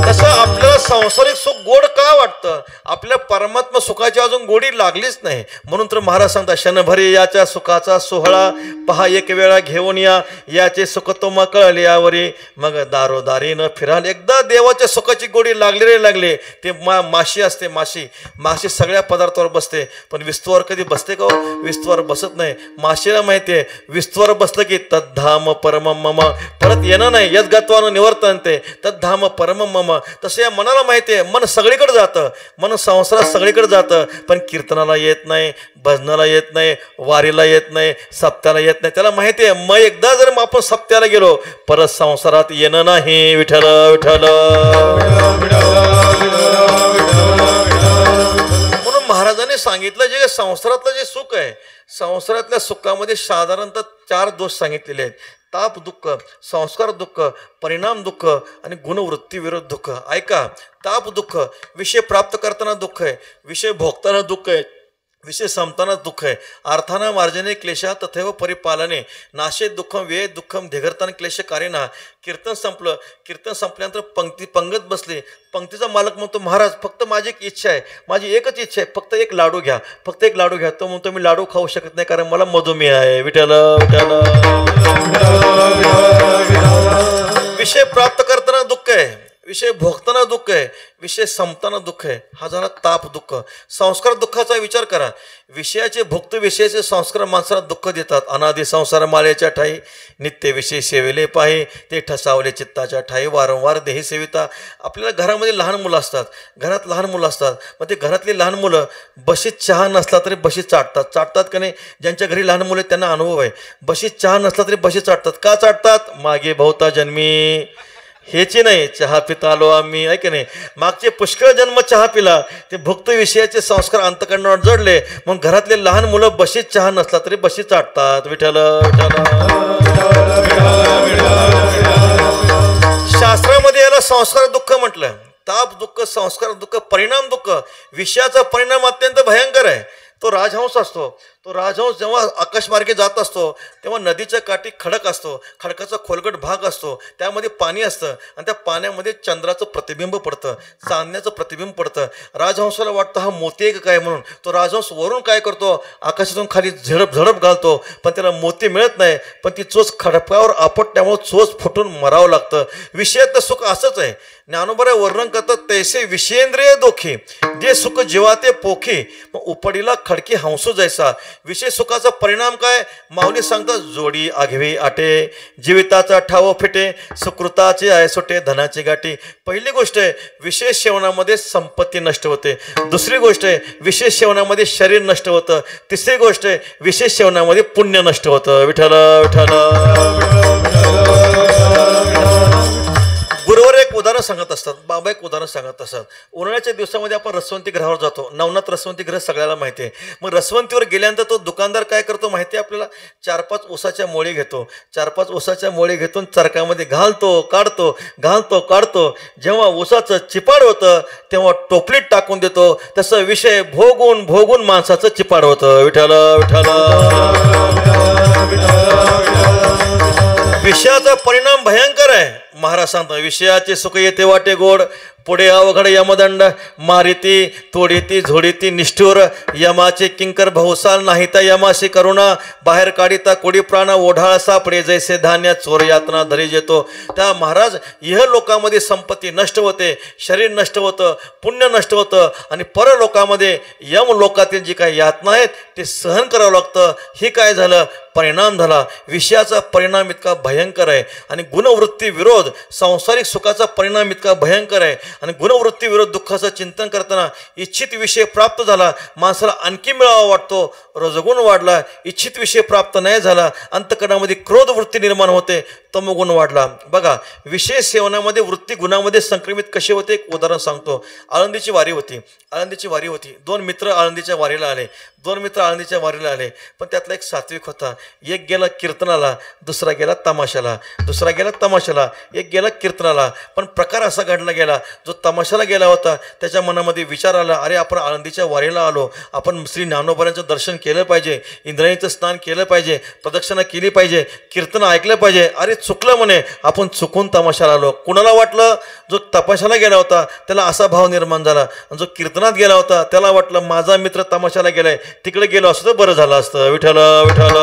तसं आपल्याला सांसारिक सुख गोड का वाटतं? आपल्या परमात्मा सुखाची अजून गोडी लागलीच नाही. म्हणून तर महाराज सांगता, क्षणभरी याच्या सुखाचा सोहळा पहा, एक वेळा घेऊन याचे सुख तो कळले यावरी, मग दारोदारी न फिराल. एकदा देवाच्या सुखाची गोडी लागली ते माशी असते. माशी सगळ्या पदार्थावर बसते, पण विस्तूवर कधी बसते का हो? विस्तूवर बसत नाही. माशीला माहिती आहे, विस्तूवर बसलं की तद्धाम परम मम, परत येणं नाही. यद्गत्वानं निवर्तन ते तद्धाम परम मम. तसं या मनाला माहिती आहे, मन सगळीकडे जातं, मन संसारात सगळीकडे जातं, पण कीर्तनाला येत नाही, भजनाला येत नाही, वारीला येत नाही, सप्त्याला येत नाही. त्याला माहिती आहे, मग एकदा जर आपण सप्त्याला गेलो परत संसारात येणं नाही. विठ्ठल विठ्ठल. म्हणून महाराजांनी सांगितलं, जे संसारातलं जे सुख आहे, संसारातल्या सुखामध्ये साधारणतः 4 दोष सांगितलेले आहेत. ताप दुःख, संस्कार दुःख, परिणाम दुःख आणि गुणवृत्ती विरोध दुःख. ऐका, ताप दुःख, विषय प्राप्त करताना दुःख आहे, विषय भोगताना दुःख आहे, विषय संपताना दुःख आहे. अर्थाना मार्जने क्लेशा तथैव परिपालने, नाशे दुःखम व्यय दुःखम धिगरताना क्लेश कारेना. कीर्तन संपल्यानंतर पंगत बसली. पंक्तीचा मालक म्हणतो, महाराज फक्त माझी एक इच्छा आहे, माझी एकच इच्छा आहे, फक्त एक लाडू घ्या, फक्त एक लाडू घ्या. तो म्हणतो, मी लाडू खाऊ शकत नाही कारण मला मधुमेह आहे. विठ्ठल विठ्ठल. विषय प्राप्त करताना दुःख आहे, विषय भोगताना दुःख आहे, विषय संपताना दुःख आहे. हा झाला ताप दुःख. संस्कार दुःखाचा विचार करा. विषयाचे भोक्त विषयाचे संस्कार माणसाला दुःख देतात. अनादि संसार मालेच्या ठाई नित्य विषय सेविले पाही, ते ठसावले चित्ताच्या ठाई वारंवार देही सेविता. आपल्याला घरामध्ये लहान मुलं असतात, घरात लहान मुलं असतात. मग ते घरातली लहान मुलं बशीत चहा नसला तरी बशीत चाटतात का नाही? ज्यांच्या घरी लहान मुलं त्यांना अनुभव आहे. बशीत चहा नसला तरी बशीत चाटतात. का चाटतात? मागे बहुता जन्मी हेची नाही, चहा पिता आलो आम्ही, आहे की नाही? मागचे पुष्कळ जन्म चहा पिला, ते भुक्त विषयाचे संस्कार अंतकरणावर जडले. मग घरातले लहान मुलं बशीत चहा नसला तरी बशीत चाटतात. विठ्ठल विठ्ठल. शास्त्रामध्ये याला संस्कार दुःख म्हटलं. ताप दुःख, संस्कार दुःख, परिणाम दुःख. विषयाचा परिणाम अत्यंत भयंकर आहे. तो राजहंस असतो. तो राजहंस जेव्हा आकाशमार्गे जात असतो तेव्हा नदीच्या काठी खडक असतो, खडकाचा खोलगट भाग असतो, त्यामध्ये पाणी असतं आणि त्या पाण्यामध्ये चंद्राचं प्रतिबिंब पडतं, चांदण्याचं प्रतिबिंब पडतं. राजहंसाला वाटतं हा मोती आहे काय म्हणून. तो राजहंस वरून काय करतो, आकाशातून खाली झडप घालतो, पण त्याला मोती मिळत नाही. पण ती चोच खडकावर आपटल्यामुळे चोच फुटून मरावं लागतं. विषयातलं सुख असंच आहे. ज्ञानोबा वर्णन करतात, तैसे विषयेंद्रिय दोखी जे सुख जीवाते पोखी, मग उपडीला खडकी हंसू जैसा. विषय सुखाचा परिणाम काय? माऊली सांगतात, जोडी आघवी आटे, जीविताचा ठाव फिटे, सुकृताचे आयसोटे, धनाची गाठी. पहिली गोष्ट आहे, विशेष सेवनामध्ये संपत्ती नष्ट होते. दुसरी गोष्ट आहे, विशेष सेवनामध्ये शरीर नष्ट होतं. तिसरी गोष्ट आहे, विशेष सेवनामध्ये पुण्य नष्ट होतं. विठ्ठल विठ्ठल. गुरुवर एक उदाहरण सांगत असतात, बाबा एक उदाहरण सांगत असतात. उन्हाळ्याच्या दिवसामध्ये आपण रसवंती ग्रहावर जातो. नवनाथ रसवंती ग्रह सगळ्याला माहिती आहे. मग रसवंतीवर गेल्यानंतर तो दुकानदार काय करतो माहिती आहे आपल्याला? 4-5 ऊसाच्या मोळी घेतो. 4-5 ऊसाच्या मोळी घेतून चरकामध्ये घालतो, काढतो. जेव्हा ऊसाचं चिपाड होतं तेव्हा टोपलीत टाकून देतो. तसं विषय भोगून माणसाचं चिपाड होतं. विठ्ठल विठ्ठल. विषयाचा परिणाम भयंकर आहे. महाराज सांगतात, विषयाचे सुख येते वाटे गोड, पुढे अवघड यमदंड, मारिती तोडीती झोडीती निष्ठुर, यमाचे किंकर बहुसाल नाही तर यमाशी करुणा, बाहेर काढिता कोडी प्राण, ओढाळ सापडे जैसे धान्य, चोर यातना धरी जेतो. त्या महाराज इह लोकामध्ये संपत्ती नष्ट होते, शरीर नष्ट होतं, पुण्य नष्ट होतं आणि परलोकामध्ये यम लोकातील जी काही यातना आहेत ते सहन करावं लागतं. हे काय झालं? परिणाम झाला. विषयाचा परिणाम इतका भयंकर आहे आणि गुणवृत्ती विरोध सांसारिक सुखाचा परिणाम इतका भयंकर आहे. आणि गुणवृत्ती विरोध दुःखाचं चिंतन करताना इच्छित विषय प्राप्त झाला, माणसाला आणखी मिळावा वाटतो, रजगुण वाढला. इच्छित विषय प्राप्त नाही झाला, अंतःकरणामध्ये क्रोध वृत्ती निर्माण होते, तमोगुण वाढला. बघा, विषय सेवनामध्ये वृत्ती गुणामध्ये संक्रमित कसे होते एक उदाहरण सांगतो. आळंदीची वारी होती. 2 मित्र आळंदीच्या वारीला आले. पण त्यातला एक सात्विक होता. एक गेला कीर्तनाला, दुसरा गेला तमाशाला, एक गेला कीर्तनाला. पण प्रकार असा घडला गेला, जो तमाशाला गेला होता त्याच्या मनामध्ये विचार आला, अरे आपण आळंदीच्या वारीला आलो, आपण श्री ज्ञानोबांचं दर्शन केलं पाहिजे, इंद्रायणीचं स्नान केलं पाहिजे, प्रदक्षिणा केली पाहिजे, कीर्तन ऐकलं पाहिजे. अरे चुकलं म्हणे, आपण चुकून तमाशाला आलो. कुणाला वाटलं, जो तमाशाला गेला होता त्याला असा भाव निर्माण झाला, आणि जो कीर्तनात गेला होता त्याला वाटलं माझा मित्र तमाशाला गेलाय, तिकडे गेलो असतं तर बरं झालं असतं. विठ्ठल विठ्ठल.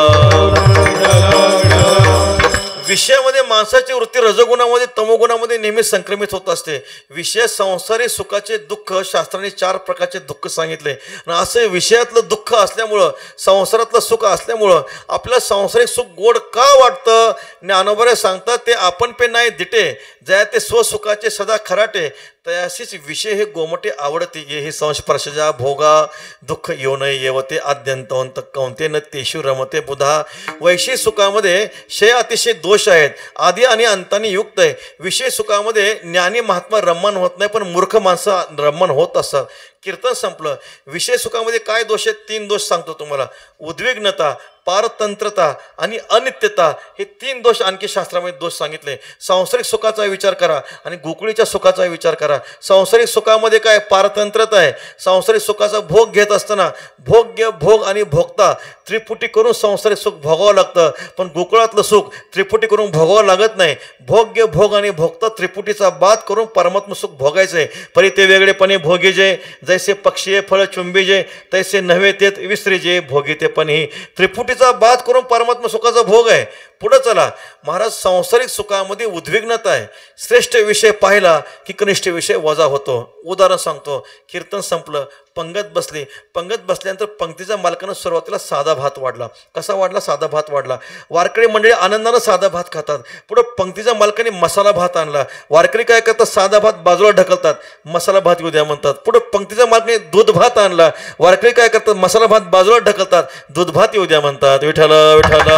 विषयामध्ये माणसाची वृत्ती रजगुणामध्ये तमोगुणामध्ये नेहमी संक्रमित होत असते. विषय संसारी सुखाचे दुःख शास्त्राने 4 प्रकारचे दुःख सांगितले. आणि असे विषयातलं दुःख असल्यामुळं, संसारातलं सुख असल्यामुळं आपल्याला सांसारिक सुख गोड का वाटतं? ज्ञानोबा सांगतात, ते आपण पे नाही दिटे, जया ते स्वसुखाचे सदा खराटे, तयाशीच विषय हे गोमटे आवडते, ये हे संस्पर्शजा भोगा दुःख येऊ नये येवते आद्यंतवंत कौंतेन तेषु रमते बुधा. वैषयिक सुखामध्ये शय अतिशय दोष आहेत, आधी आणि अंताने युक्त आहे. विषय सुखामध्ये ज्ञानी महात्मा रममान होत नाही, पण मूर्ख माणसं रममान होत असतात. कीर्तन संपलं. विषय सुखामध्ये काय दोष आहेत? 3 दोष सांगतो तुम्हाला. उद्विग्नता, पारतंत्रता आणि अनित्यता, हे 3 दोष आणखी शास्त्रामध्ये दोष सांगितले. सांसारिक सुखाचा विचार करा आणि गोकुळीच्या सुखाचा विचार करा. सांसारिक सुखामध्ये काय? पारतंत्रता आहे. सांसारिक सुखाचा भोग घेत असताना भोग्य, भोग आणि भोगता त्रिपुटी करून सांसारिक सुख भोगावं लागतं. पण गोकुळातलं सुख त्रिपुटी करून भोगावं लागत नाही. भोग्य, भोग आणि भोगता त्रिपुटीचा बाद करून परमात्म सुख भोगायचं आहे. परी ते वेगळेपणे भोगीजे, जैसे पक्षी फळ चुंबीजे, तैसे नव्हे तेत विसरीजे भोगी ते पण ही. त्रिपुटीचा बाद करून परमात्मा सुखाचा भोग आहे. पुढे चला. महाराज, सांसारिक सुखामध्ये उद्विग्नता आहे. श्रेष्ठ विषय पाहिला की कनिष्ठ विषय वजा होतो. उदाहरण सांगतो. कीर्तन संपलं, पंगत बसल्यानंतर पंक्तीच्या मालकानं सुरुवातीला साधा भात वाढला. कसा वाढला? साधा भात वाढला. वारकरी मंडळी आनंदानं साधा भात खातात. पुढे पंक्तीच्या मालकाने मसाला भात आणला. वारकरी काय करतात? साधा भात बाजूला ढकलतात, मसाला भात येऊ द्या म्हणतात. पुढे पंक्तीच्या मालकाने दूध भात आणला. वारकरी काय करतात? मसाला भात बाजूला ढकलतात, दूध भात येऊ द्या म्हणतात. विठ्ठल विठ्ठल.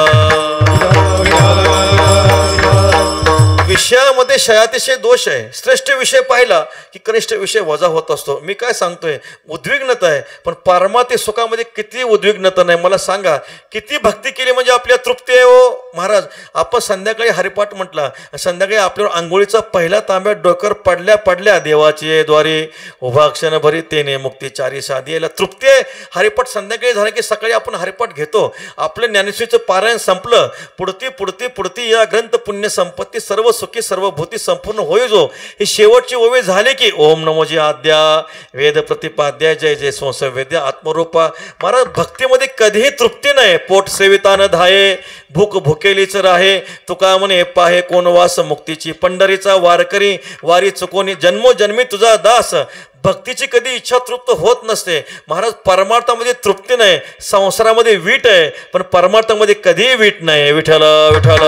विषयामध्ये शयातिशय दोष आहे. श्रेष्ठ विषय पाहिला की कनिष्ठ विषय वजा होत असतो. मी काय सांगतोय? उद्विग्नता आहे. पण पारमार्थिक सुखामध्ये किती उद्विग्नता नाही? मला सांगा, किती भक्ती केली म्हणजे आपल्या तृप्ती आहे हो महाराज. आपण संध्याकाळी हरिपाठ म्हटला, संध्याकाळी आपल्यावर आंघोळीचा पहिला तांब्या डोक्यावर पडल्या देवाचे द्वारे उभा क्षण भरी तेने मुक्ती चारी साधी, याला तृप्ती आहे. हरिपाठ संध्याकाळी झाला की सकाळी आपण हरिपाठ घेतो. आपलं ज्ञानेश्वरीचं पारायण संपलं, पुढती या ग्रंथ पुण्य संपत्ती सर्व सुखी सर्वभूती संपूर्ण होई जो, ही शेवटची ओवी झाली की ओम नमोजी आद्या वेद प्रतिपाद्या जय जय संसवेद्या आत्मरूपा. महाराज, भक्तीमध्ये कधीही तृप्ती नाही. पोट सेवितान धाये भूक भुकेलीच राहे, तुका म्हणे पाहे कोण वास मुक्तीची. पंढरीचा वारकरी वारी चुकोनी जन्मोजन्मी तुझा दास. भक्तीची कधी इच्छा तृप्त होत नसते. महाराज, परमार्थामध्ये तृप्ती नाही. संसारामध्ये वीट आहे, पण परमार्थामध्ये कधीही वीट नाही. विठ्ठल विठ्ठल.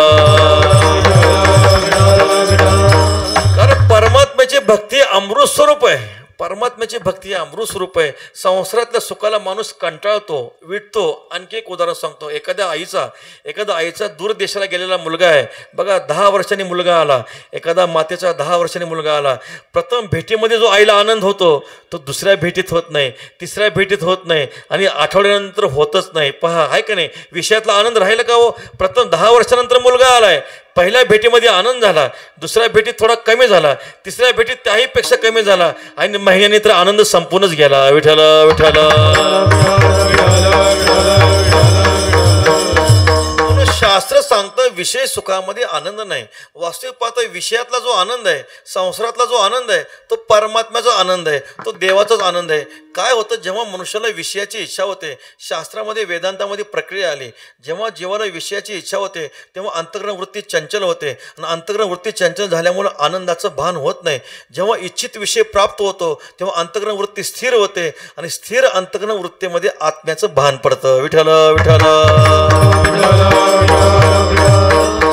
कारण परमात्म्याची भक्ती अमृत स्वरूप आहे. परमात्म्याची भक्ती अमृत स्वरूप आहे. संसारातल्या सुखाला माणूस कंटाळतो, विटतो. आणखी एक उदाहरण सांगतो. एखाद्या आईचा दूर देशाला गेलेला मुलगा आहे बघा. 10 वर्षांनी मुलगा आला. एखादा मातेचा 10 वर्षांनी मुलगा आला. प्रथम भेटीमध्ये जो आईला आनंद होतो तो दुसऱ्या भेटीत होत नाही, तिसऱ्या भेटीत होत नाही, आणि आठवड्यानंतर होतच नाही. पहा, आहे का नाही? विषयातला आनंद राहिला का हो? प्रथम 10 वर्षानंतर मुलगा आलाय. पहिल्या भेटीमध्ये आनंद झाला, दुसऱ्या भेटीत थोडा कमी झाला, तिसऱ्या भेटीत त्याहीपेक्षा कमी झाला, आणि महिन्याने तर आनंद संपूनच गेला. विठ्ठल विठ्ठल. शास्त्र शास्त्र सांगतं विषय सुखामध्ये आनंद नाही. वास्तविक पाहता विषयातला जो आनंद आहे, संसारातला जो आनंद आहे, तो परमात्म्याचा आनंद आहे, तो देवाचाच आनंद आहे. काय होतं, जेव्हा मनुष्याला विषयाची इच्छा होते, शास्त्रामध्ये वेदांतामध्ये प्रक्रिया आली, जेव्हा जीवाला विषयाची इच्छा होते तेव्हा अंतःकरण वृत्ती चंचल होते आणि अंतःकरण वृत्ती चंचल झाल्यामुळे आनंदाचं भान होत नाही. जेव्हा इच्छित विषय प्राप्त होतो तेव्हा अंतःकरण वृत्ती स्थिर होते आणि स्थिर अंतःकरण वृत्तीमध्ये आत्म्याचं भान पडतं. विठ्ठल विठ्ठल.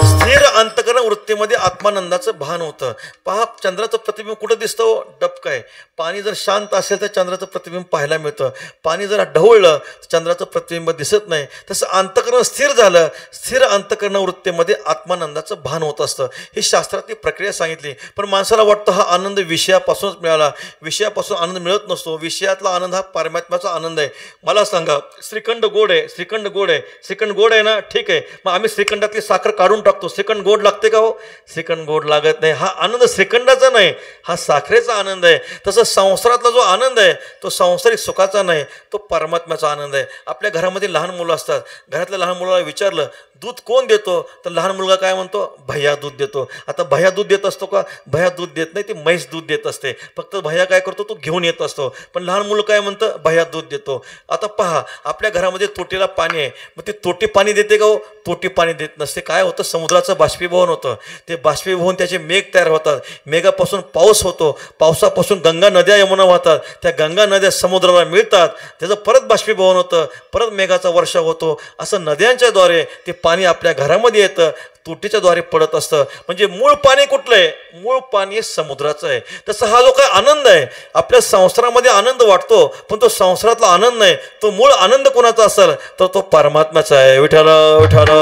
स्थिर अंतःकरण वृत्तीमध्ये आत्मानंदाचं भान होतं. पहा, चंद्राचं प्रतिबिंब कुठं दिसतं? डबकं आहे. पाणी जर शांत असेल तर चंद्राचं प्रतिबिंब पाहायला मिळतं. पाणी जर ढवळलं तर चंद्राचं प्रतिबिंब दिसत नाही. तसं अंतःकरण स्थिर झालं, स्थिर अंतःकरण वृत्तीमध्ये आत्मानंदाचं भान होत असतं. ही शास्त्रातली प्रक्रिया सांगितली. पण माणसाला वाटतं हा आनंद विषयापासूनच मिळाला. विषयापासून आनंद मिळत नसतो. विषयातला आनंद हा परमात्म्याचा आनंद आहे. मला सांगा, श्रीखंड गोड आहे, श्रीखंड गोड आहे, श्रीखंड गोड आहे ना, ठीक आहे, मग आम्ही श्रीखंडातली साखर काढून टाकतो. श्रीखंड गोड लागते का हो? श्रीखंड गोड लागत नाही. हा आनंद श्रीखंडाचा नाही, हा साखरेचा आनंद आहे. तसं संसारातला जो आनंद आहे तो सांसारिक सुखाचा नाही, तो परमात्म्याचा आनंद आहे. आपल्या घरामध्ये लहान मुलं असतात. घरातल्या लहान मुलाला विचारलं दूध कोण देतो, तर लहान मुलगा काय म्हणतो? भैया दूध देतो. आता भैया दूध देत असतो का? भैया दूध देत नाही, ती म्हैस दूध देत असते. फक्त भैया काय करतो? तो घेऊन येत असतो. पण लहान मुलं काय म्हणतं? भैया दूध देतो. आता पहा, आपल्या घरामध्ये तोटीला पाणी आहे, मग ते तोटी पाणी देते का हो? तोटी पाणी देत नसते. काय होतं? समुद्राचं बाष्पीभवन होतं. ते बाष्पीभवन त्याचे मेघ तयार होतात. मेघापासून पाऊस होतो. पावसापासून गंगा नद्या यमुना वाहतात. त्या गंगा नद्या समुद्राला मिळतात. त्याचं परत बाष्पीभवन होतं, परत मेघाचा वर्षाव होतो. असं नद्यांच्याद्वारे ते पाणी आपल्या घरामध्ये येतं, तुटीच्याद्वारे पडत असतं. म्हणजे मूळ पाणी कुठलं आहे? मूळ पाणी समुद्राचं आहे. तसं हा जो काय आनंद आहे, आपल्या संसारामध्ये आनंद वाटतो, पण तो संसारातला आनंद नाही. तो मूळ आनंद कोणाचा असेल तर तो परमात्म्याचा आहे. विठ्ठल विठ्ठल.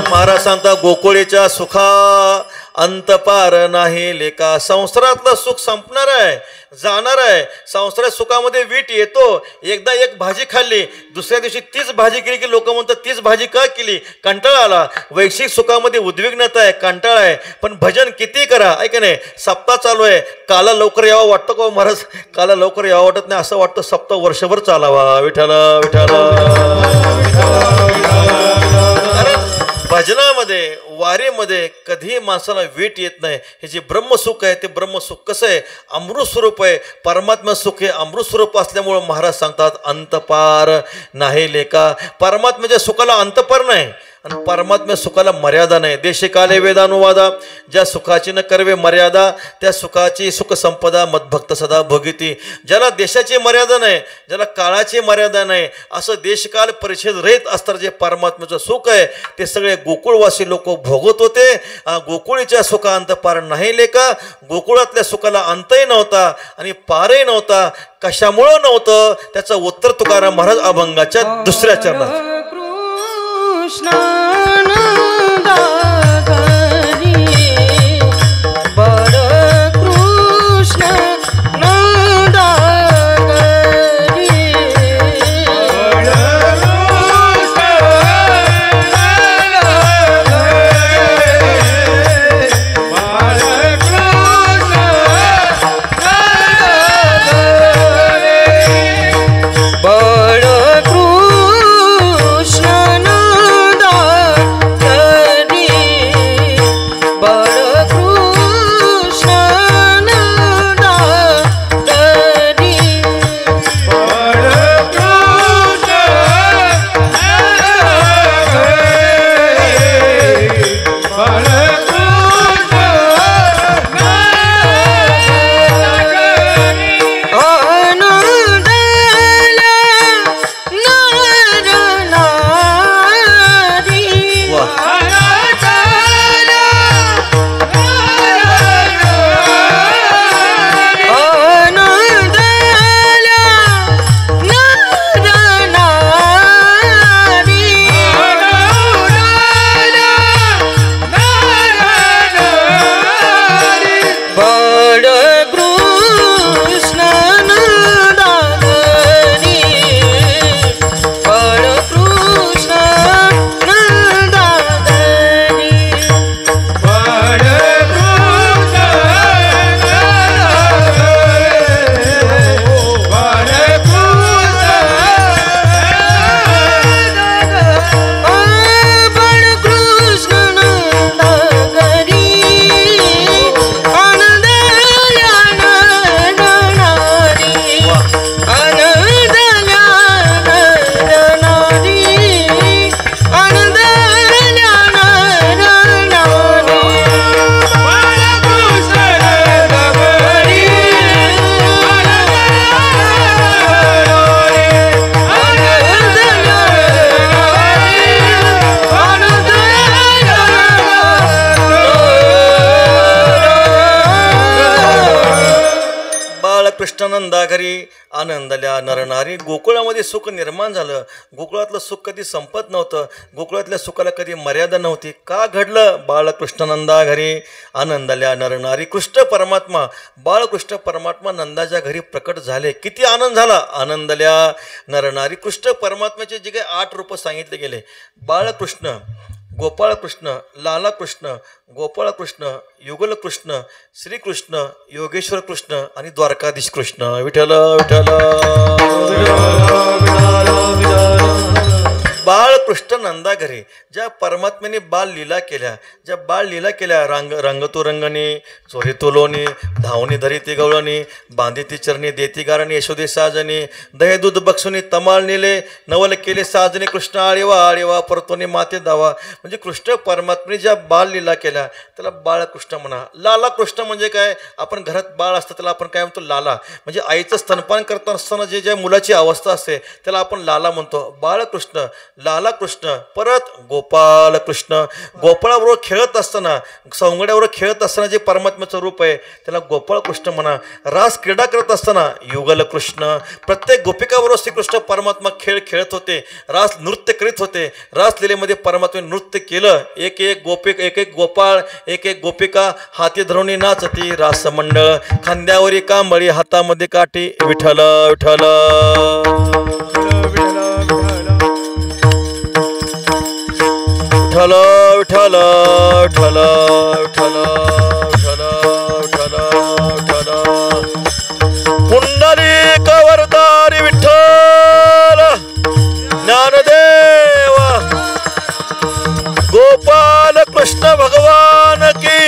महाराज सांगता, गोकुळीच्या सुखा अंत पार नाही लेका. संसारातलं सुख संपणार आहे, जाणार आहे. संसारात सुखामध्ये वीट येतो. एकदा एक भाजी खाल्ली, दुसऱ्या दिवशी तीच भाजी केली की लोक म्हणतात तीच भाजी का केली? कंटाळा आला. वैश्विक सुखामध्ये उद्विग्नता आहे, कंटाळा आहे. पण भजन किती करा, ऐका नाही, सप्ताह चालू आहे, काला लवकर यावं वाटतं का महाराज? काला लवकर यावं वाटत नाही, असं वाटतं सप्ताह वर्षभर चालावा. विठ्ठल विठ्ठल. भजनामध्ये, वारीमध्ये कधीही माणसाला वीट येत नाही. हे जे ब्रह्मसुख आहे ते ब्रह्मसुख कसं आहे? अमृत स्वरूप आहे. परमात्मा सुख हे अमृत स्वरूप असल्यामुळं महाराज सांगतात अंतपार नाही लेका. परमात्म्याच्या सुखाला अंतपार नाही आणि परमात्म्या सुखाला मर्यादा नाही. देशकाले वेदानुवादा. ज्या सुखाची न करवे मर्यादा, त्या सुखाची सुख संपदा मदभक्त सदा भोगिती. ज्याला देशाची मर्यादा नाही, ज्याला काळाची मर्यादा नाही, असं देशकाल परिच्छेद रहित असताना जे परमात्म्याचं सुख आहे ते सगळे गोकुळवासी लोक भोगत होते. गोकुळीच्या सुखा अंत पार नाही लेका. गोकुळातल्या सुखाला अंतही नव्हता आणि पारही नव्हता. कशामुळं नव्हतं त्याचं उत्तर तुकाराम महाराज अभंगाच्या दुसऱ्या चरणात. कृष्ण बाळकृष्णानंदा घरी आनंदल्या नरनारी. गोकुळामध्ये सुख निर्माण झालं. गोकुळातलं सुख कधी संपत नव्हतं. गोकुळातल्या सुखाला कधी मर्यादा नव्हती. का घडलं? बाळकृष्णानंदा घरी आनंदल्या नरनारी. कृष्ण परमात्मा, बाळकृष्ण परमात्मा नंदाच्या घरी प्रकट झाले. किती आनंद झाला? आनंदल्या नरनारी. कृष्ण परमात्म्याचे जे काही 8 रूप सांगितले गेले, बाळकृष्ण, गोपाळकृष्ण, लालाकृष्ण, गोपाळकृष्ण, युगलकृष्ण, श्रीकृष्ण, योगेश्वर कृष्ण आणि द्वारकाधीश कृष्ण. विठ्ठल विठ्ठल. बाळकृष्ण नंदा घरी. ज्या परमात्म्याने बाल लीला केल्या, ज्या बाळ लीला केल्या, रंगतो रंगणी, चोरी तोलोनी, धावणी धरी ती गवळणी, बांधी ती चरणी देती गारणी, यशोदे साजनी, दहे दूध बक्षुनी तमाळ नेले, नवल केले साजने, कृष्ण आळीवा आळीवा परतोनी माते दावा. म्हणजे कृष्ण परमात्म्याने ज्या बाल लीला केल्या त्याला बाळकृष्ण म्हणा. लाला कृष्ण म्हणजे काय? आपण घरात बाळ असतं त्याला आपण काय म्हणतो? लाला. म्हणजे आईचं स्तनपान करत असताना जे ज्या मुलाची अवस्था असते त्याला आपण लाला म्हणतो. बाळकृष्ण, लाला कृष्ण. परत गोपाल कृष्ण. गोपाळाबरोबर खेळत असताना, सौंगड्याबरोबर खेळत असताना जे परमात्म्याचं रूप आहे त्याला गोपाळ कृष्ण म्हणा. रास क्रीडा करत असताना युगल कृष्ण. प्रत्येक गोपिकाबरोबर श्रीकृष्ण परमात्मा खेळ खेळत होते, रास नृत्य करीत होते. रास लीलेमध्ये परमात्म्याने नृत्य केलं. एक एक गोपाळ, एक एक गोपिका हाती धरुणी नाचती. रास मंडळ, खांद्यावरी कांबळी, हातामध्ये काठी. विठ्ठल विठ्ठल. विठ्ठल विठ्ठल विठ्ठल विठ्ठल विठ्ठल विठ्ठल विठ्ठल. पुंडलिक वरदारी विठ्ठल ज्ञानदेव. गोपाल कृष्ण भगवान की.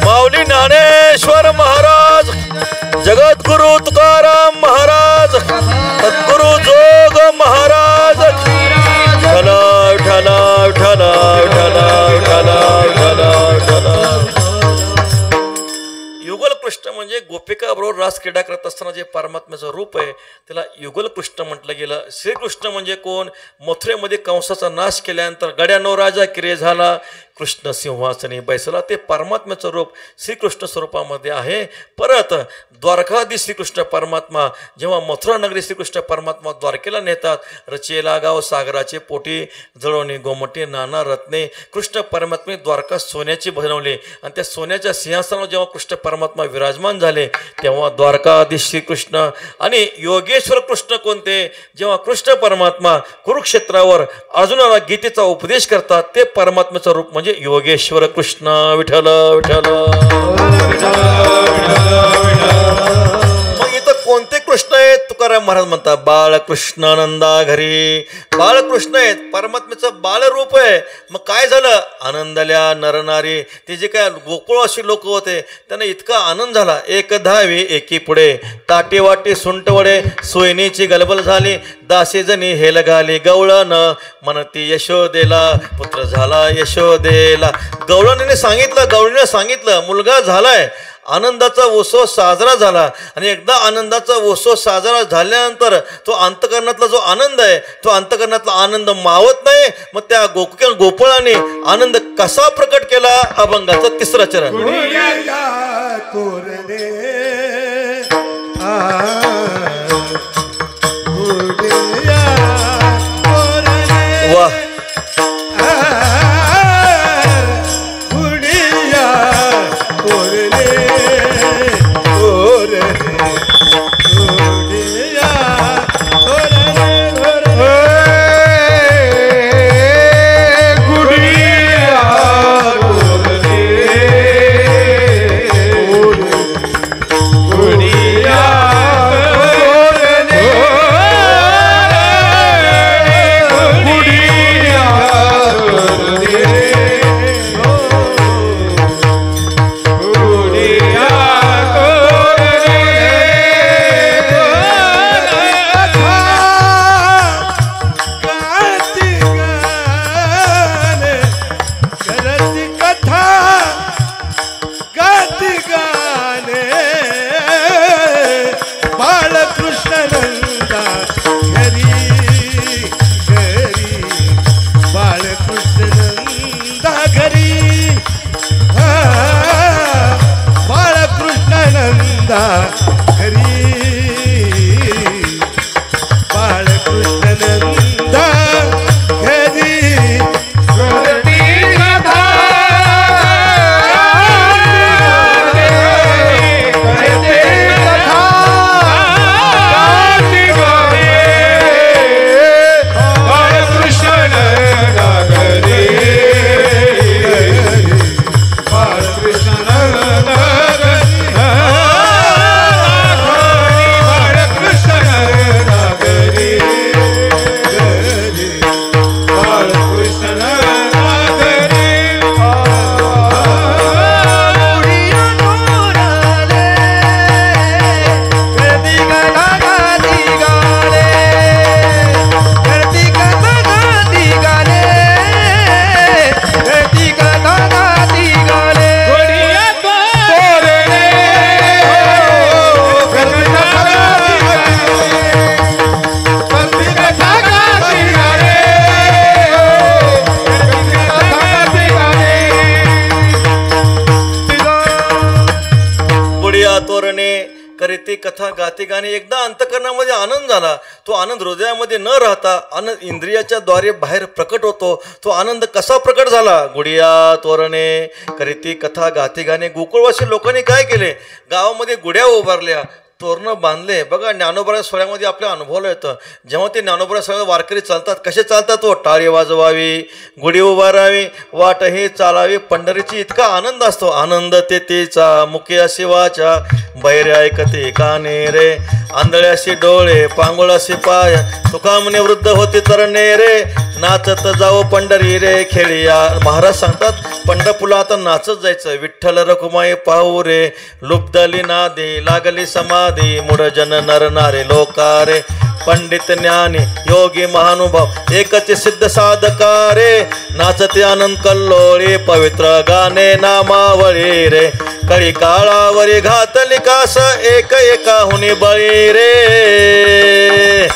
माऊली ज्ञानेश्वर महाराज, जगद्गुरु तुकाराम महाराज, सद्गुरु जोग महाराज. विठ्ठल विठ्ठल विठ्ठल विठ्ठल विठ्ठल विठ्ठल विठ्ठल. युगल कृष्ण म्हणजे गोपिका बरोबर रास क्रीडा करत असताना जे परमात्म्याचं रूप आहे त्याला युगल कृष्ण म्हटलं गेलं. श्रीकृष्ण म्हणजे कोण? मथुरेमध्ये कंसाचा नाश केल्यानंतर गड्यानो राजा किरे झाला, कृष्ण सिंहासनी बैसला. ते परमात्म्याचं रूप श्रीकृष्ण स्वरूपामध्ये आहे. परत द्वारकाधीश श्रीकृष्ण परमात्मा जेव्हा मथुरा नगरी श्रीकृष्ण परमात्मा द्वारकेला नेतात, रचेला गाव सागराचे पोटी, जळवणी गोमटी नाना रत्ने. कृष्ण परमात्मे द्वारका सोन्याची बनवली आणि त्या सोन्याच्या सिंहासनावर जेव्हा कृष्ण परमात्मा विराजमान झाले तेव्हा द्वारकाधीश श्रीकृष्ण. आणि योगेश्वर कृष्ण कोणते? जेव्हा कृष्ण परमात्मा कुरुक्षेत्रावर अर्जुनाला गीतेचा उपदेश करतात ते परमात्म्याचं रूप म्हणजे योगेश्वर कृष्ण. विठ्ठल विठ्ठल. मग इथं कोणते कृष्ण आहेत? तुकाराम महाराज म्हणतात बाळकृष्णानंदा घरी. बाळकृष्ण आहेत, परमात्म्याचं बालरूप आहे. मग काय झालं? आनंदल्या नरनारी. ते जे काय गोकुळवासी लोक होते त्यांना इतका आनंद झाला. एक धावी एकी पुढे, ताटे वाटे सुंटवडे, सोयनीची गलबल झाली, दासे जणी हेल घाली. गवळण म्हणती यशोदेला, पुत्र झाला यशोदेला. गवळणीने सांगितलं मुलगा झालाय. आनंदाचा उत्सव साजरा झाला. आणि एकदा आनंदाचा उत्सव साजरा झाल्यानंतर तो अंतकरणातला जो आनंद आहे तो अंतकरणातला आनंद मावत नाही. मग त्या गोपाळाने आनंद कसा प्रकट केला? अभंगाचं 3रं चरण. वाह. गुढिया तोरणे करीती कथा गाती गाणे. एकदा अंतकरणामध्ये आनंद झाला. तो आनंद हृदयामध्ये न राहता आनंद इंद्रियाच्या द्वारे बाहेर प्रकट होतो. तो आनंद कसा प्रकट झाला? गुढिया तोरणे करीती कथा गाती गाणे. गोकुळवासी लोकांनी काय केले? गावामध्ये गुढ्या उभारल्या, तोरणं बांधले. बघा ज्ञानोबराच्या सोहळ्यामध्ये आपल्या अनुभवलं येतं. जेव्हा ते ज्ञानोबराच्या सोहळ्यात वारकरी चालतात, कसे चालतात? तो टाळी वाजवावी, गुढी उभारावी, वाट हे चालावी पंढरीची. इतका आनंद असतो. आनंद तेचा मुख्या शिवाच्या, बैरे ऐकते काने रे, आंधळ्याशी डोळे पांगुळाशी पाय, तुका म्हणे वृद्ध होते तरणे रे, नाचत जाऊ पंढरी रे खेळिया. महाराज सांगतात पंढरपूरला आता नाचत जायचं. विठ्ठल रखुमाई पाहू रे, लुप्तली नादी लागली समाधी, मुड जन नर नारे लोकारे, पंडित ज्ञानी योगी महानुभाव एकच सिद्ध साधकारे, नाचते आनंद कल्लोळी पवित्र गाणे नामावळी रे, कळी काळावरी घातली कास एक एकाहुनी बळी रे.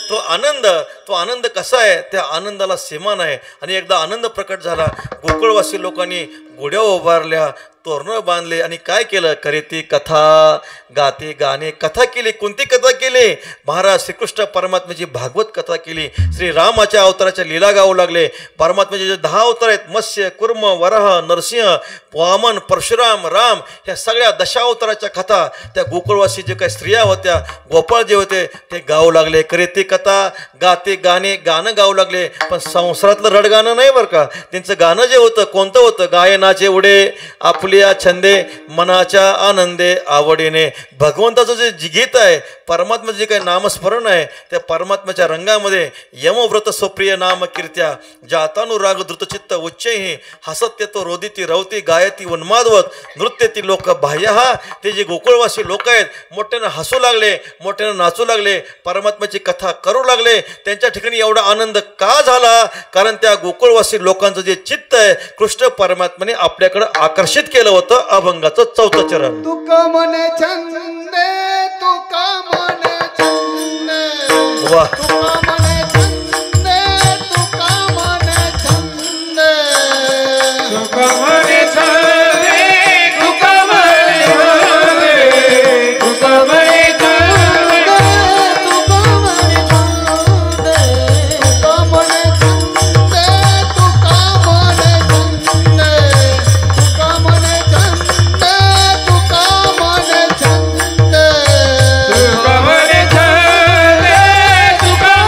तो आनंद कसा आहे? त्या आनंदाला सीमा नाही. आणि एकदा आनंद प्रकट झाला. गोकुळवासी लोकांनी गुढ्या उभारल्या, तोरणं बांधले आणि काय केलं? करीती कथा गाती गाणे. कथा केली. कोणती कथा केली? महाराज श्रीकृष्ण परमात्म्याची भागवत कथा केली. श्रीरामाच्या अवताराच्या लीला गाऊ लागले. परमात्म्याचे जे 10 अवतार आहेत, मत्स्य कुर्म वराह नरसिंह वामन परशुराम राम, ह्या सगळ्या दशावताराच्या कथा त्या गोकुळवासी जे काही स्त्रिया होत्या, गोपाळ जे होते, ते गाऊ लागले. करीती कथा गाते गाणे. गाणं गाऊ लागले. पण संसारातलं रडगाणं नाही बरं का. त्यांचं गाणं जे होतं कोणतं होतं? गायनाचे उडे आपली छंदे मनाच्या आनंदे आवडीने. भगवंताचं जे गीत आहे, परमात्म्याचं जे काही नामस्मरण आहे, त्या परमात्म्याच्या रंगामध्ये यमव्रत स्वप्रिय नाम कीर्त्या, जातानुराग धृतचित्त उच्चैहि, हसत्य तो रोदिती रवती गायती उन्मादवत नृत्यती लोक बाह्य. ते जे गोकुळवासी लोक आहेत, मोठ्यानं हसू लागले, मोठ्यानं नाचू लागले, परमात्म्याची कथा करू लागले. त्यांच्या ठिकाणी एवढा आनंद का झाला? कारण त्या गोकुळवासी लोकांचं जे चित्त आहे, कृष्ण परमात्म्याने आपल्याकडे आकर्षित केलं होतं. अभंगाचं 4थं चरण. तुका मने छंदे, तुका मने छंदे, वाह. तुका मने छंदे, तुका मने छंदे, तुका मने छंदे, तुका मने छंदे, तुका मने छंदे, तुका मने छंदे, तुका मने छंदे, तुका मने छंदे, तुका मने छंदे, तुका मने छंदे, तुका मने छंदे, तुका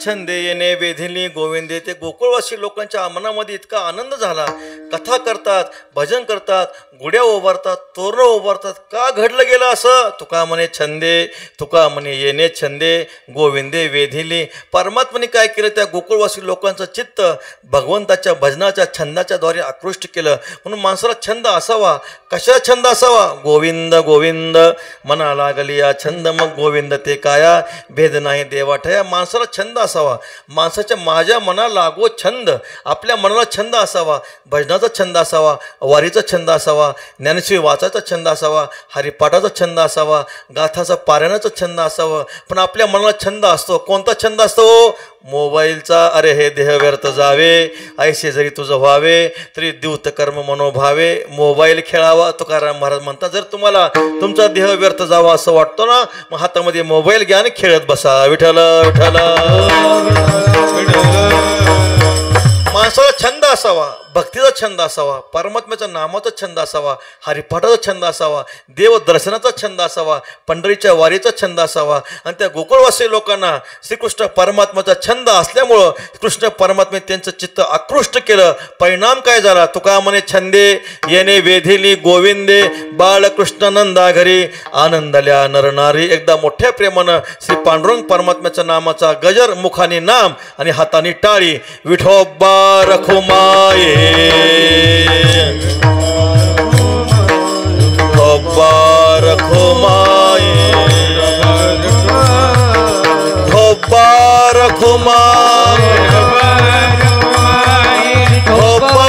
छंदे येणे वेधिली गोविंदे. ते गोकुळवासी लोकांच्या मनामध्ये इतका आनंद झाला. कथा करतात, भजन करतात, गुड्या उभारतात, तोरणं उभारतात. का घडलं गेलं असं? तुका म्हणे छंदे, तुका म्हणे येणे छंदे गोविंदे वेधिली. परमात्म्याने काय केलं? त्या गोकुळवासी लोकांचं चित्त भगवंताच्या भजनाच्या छंदाच्या द्वारे आकृष्ट केलं. म्हणून माणसाला छंद असावा. कशा छंद असावा? गोविंद गोविंद मना लागली या छंद, मग गोविंद ते काया भेद नाही देवाठया. माणसाला छंद असावा, माणसाच्या माझ्या मनाला लागो छंद, आपल्या मनाला छंद असावा, भजनाचा छंद असावा, वारीचा छंद असावा, ज्ञानेश्वरी वाचायचा छंद असावा, हरिपाठाचा छंद असावा, गाथाचा पारायणाचा छंद असावा. पण आपल्या मनाला छंद असतो. कोणता छंद असतो? मोबाईलचा. अरे हे देह व्यर्थ जावे, ऐसे जरी तुझं व्हावे, तरी द्यूत कर्म मनोभावे. मोबाईल खेळावा तुकाराम महाराज म्हणतात. जर तुम्हाला तुमचा देह व्यर्थ जावा असं वाटतो ना, मग हातामध्ये मोबाईल घ्या आणि खेळत बसा. विठ्ठल विठ्ठल. माणसाला छंद असावा, भक्तीचा छंद असावा, परमात्म्याच्या नामाचा छंद असावा, हरिपाठाचा छंद असावा, देव दर्शनाचा छंद असावा, पंढरीच्या वारीचा छंद असावा. आणि त्या गोकुळवासी लोकांना श्रीकृष्ण परमात्म्याचा छंद असल्यामुळं कृष्ण परमात्मे त्यांचं चित्त आकृष्ट केलं. परिणाम काय झाला? तुका म्हणे छंदे येणे वेधिली गोविंदे, बाळकृष्ण नंदा घरी आनंदल्या नरनारी. एकदा मोठ्या प्रेमानं श्री पांडुरंग परमात्म्याच्या नामाचा गजर, मुखाने नाम आणि हाताने टाळी. विठोबा रखुमाये खबर खुमाये, खबर खुमाये, खबर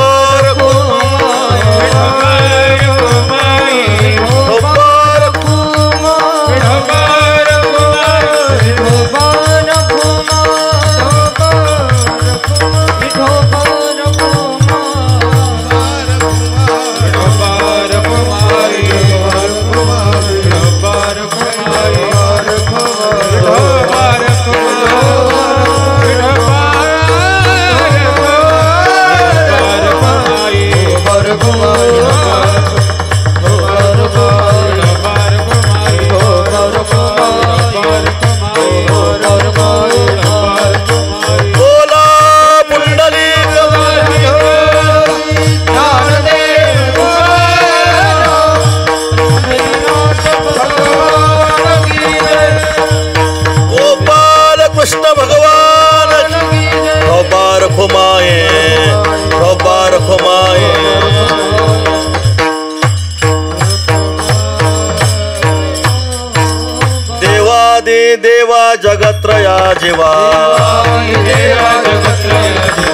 देवा जगत्रया जीवा,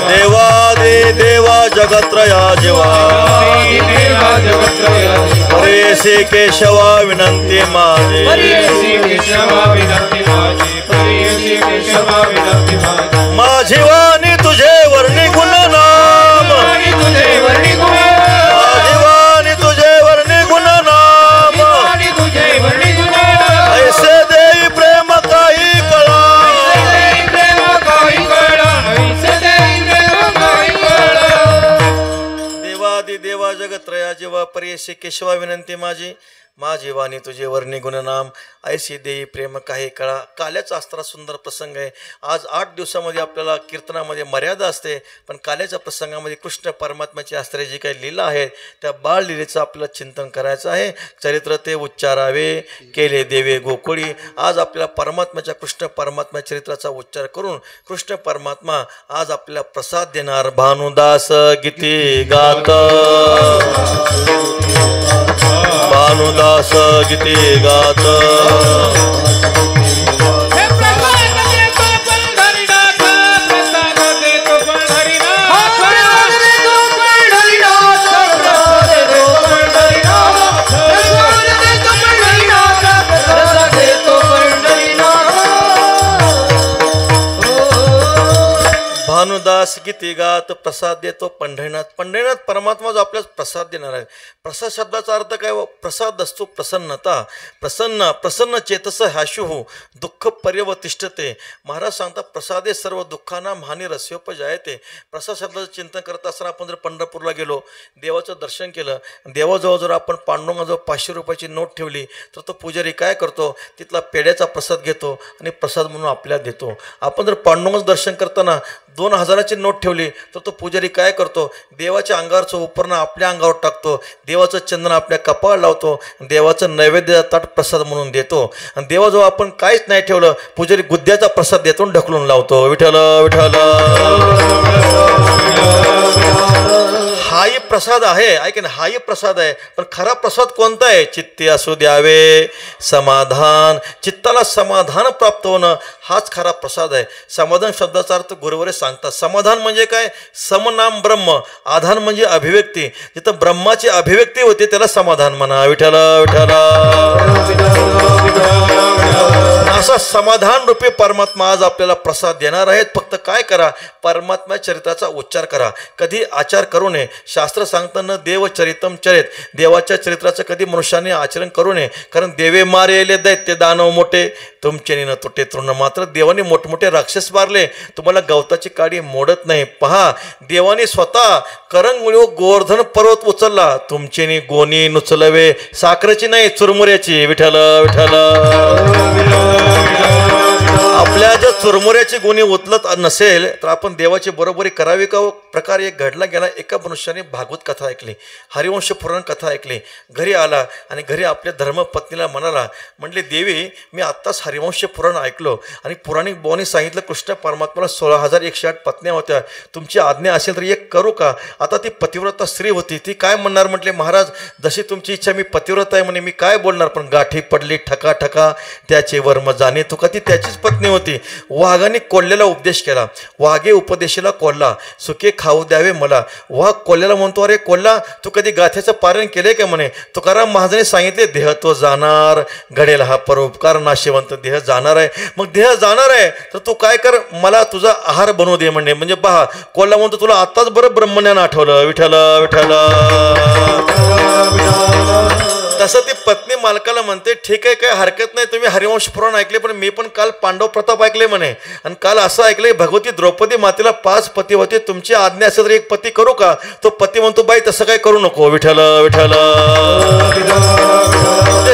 देवादि देवा जगत्रया जीवा, परेशी केशवा विनंती माझी, माझी वाणी तुझे वर्णी गुण नाम, माझी वाणी तुझे वर्णी गुण नाम, ऐसे देई प्रेम काही कळा, देवादि देवा जगत्रया जीवा, परेशी केशवा विनंती माझी, माझी वाणी तुझे वर्णी गुणनाम, ऐशी देई प्रेम काही कळा. काल्याचा अस्त्रा सुंदर प्रसंग आहे. आज 8 दिवसामध्ये आपल्याला कीर्तनामध्ये मर्यादा असते, पण काल्याच्या प्रसंगामध्ये कृष्ण परमात्म्याची अस्त्रे जी काही लीला आहे त्या बाळ लीलेचं आपल्याला चिंतन करायचं आहे. चरित्र ते उच्चारावे केले देवे गोकुळी. आज आपल्याला परमात्म्याच्या कृष्ण परमात्मा चरित्राचा उच्चार करून कृष्ण परमात्मा आज आपल्याला प्रसाद देणार. भानुदास गीती गात, भानुदास गीती गात, भानुदास गीती गात, प्रसाद देतो पंढरीनाथ. पंढरीनाथ परमात्मा जो आपल्याला प्रसाद देणार आहे. प्रसाद शब्दाचा अर्थ काय? प्रसाद असतो प्रसन्नता. प्रसन्न प्रसन्न चेतस ह्याशुहू दुःख पर्यवतिष्ठते. महाराज सांगतात प्रसादे सर्व दुःखांना हानी रस्योपजायते. प्रसाद शब्दाचं चिंतन करत असताना आपण जर पंढरपूरला गेलो, देवाचं दर्शन केलं, देवाजवळ जर आपण पांडुरंगाजवळ 500 रुपयाची नोट ठेवली तर तो पुजारी काय करतो? तिथला पेड्याचा प्रसाद घेतो आणि प्रसाद म्हणून आपल्याला देतो. आपण जर पांडुरंगाचं दर्शन करताना 2000ची नोट ठेवली तर तो पुजारी काय करतो? देवाच्या अंगावरचं उपरणं आपल्या अंगावर टाकतो, देवाचं चंदन आपल्या कपाळाला लावतो, देवाचं नैवेद्य ताट प्रसाद म्हणून देतो. आणि देवाजवळ आपण काहीच नाही ठेवलं, पुजारी गुद्द्याचा प्रसाद देतो ढकलून लावतो. विठ्ठल विठ्ठल. हाही प्रसाद आहे, ऐक ना, हाही प्रसाद आहे, पण खरा प्रसाद कोणता आहे? चित्ती असू द्यावे समाधान, चित्ताला समाधान प्राप्त होणं हाच खरा प्रसाद आहे. समाधान शब्दाचा अर्थ गुरुवरे सांगतात. समाधान म्हणजे काय? समनाम ब्रह्म, आधान म्हणजे अभिव्यक्ती. जिथं ब्रह्माची अभिव्यक्ती होते त्याला समाधान म्हणा. विठ्ठल विठ्ठल. असा समाधान रूपी परमात्मा आज आपल्याला प्रसाद देणार आहेत. फक्त काय करा? परमात्मा चरित्राचा उच्चार करा. कधी आचार करू नये. शास्त्र सांगताना देवचरितम चरित, देवाच्या चरित्राचं कधी मनुष्याने आचरण करू नये. कारण देवे मारेले दैत्य दानव मोठे, तुमचे न तुटे तृण मात्र. देवाने मोठमोठे राक्षस मारले, तुम्हाला गवताची काडी मोडत नाही. पहा, देवाने स्वतः करंग गोवर्धन पर्वत उचलला, तुमचे गोणी नुचलवे. साखरेची नाही, चुरमुऱ्याची. विठ्ठल विठ्ठल. आपल्या जर चुरमुऱ्याची गुणी उचलत नसेल तर आपण देवाची बरोबरी करावी का? प्रकार एक घडला गेला. एका मनुष्याने भागवत कथा ऐकली, हरिवंश पुराण कथा ऐकली. घरी आला आणि घरी आपल्या धर्मपत्नीला म्हणाला, म्हणले देवी, मी आत्ताच हरिवंश पुराण ऐकलो आणि पुराणिक बोनी सांगितलं कृष्ण परमात्माला 16,108 पत्न्या होत्या. तुमची आज्ञा असेल तर एक करू का? आता ती पतिव्रता स्त्री होती. ती काय म्हणणार? म्हटले महाराज, जशी तुमची इच्छा, मी पतिव्रता आहे म्हणे, मी काय बोलणार? पण गाठी पडली ठका ठका त्याचे वर्म जाणे. तुका ती त्याचीच पत्नी होती. वाघाने कोल्ह्याला उपदेश केला. वाघे उपदेशाला कोल्हा, सुके खाऊ द्यावे मला. वाघ कोल्ह्याला म्हणतो, अरे कोल्हा, तू कधी गाथ्याचं पारायण केले का म्हणे? तुकाराम महाराजांनी सांगितले, देह तो जाणार, घडेल हा परोपकार, नाशिवंत देह जाणार आहे. मग देह जाणार आहे तर तू काय कर, मला तुझा आहार बनवू दे म्हणे. म्हणजे पहा, कोल्हा म्हणतो, तुला आत्ताच बरं ब्रह्मज्ञान आठवलं. विठ्ठल विठ्ठल. तसं ती पत्नी मालकाला म्हणते, ठीक आहे, काय हरकत नाही, तुम्ही हरिवंश पुराण ऐकले, पण मी पण काल पांडव प्रताप ऐकले म्हणे. आणि काल असं ऐकलंय, भगवती द्रौपदी मातेला 5 पती होते, तुमची आज्ञा असेल तर एक पती करू का? तो पती म्हणतो, बाई तसं काय करू नको. विठ्ठल विठ्ठल.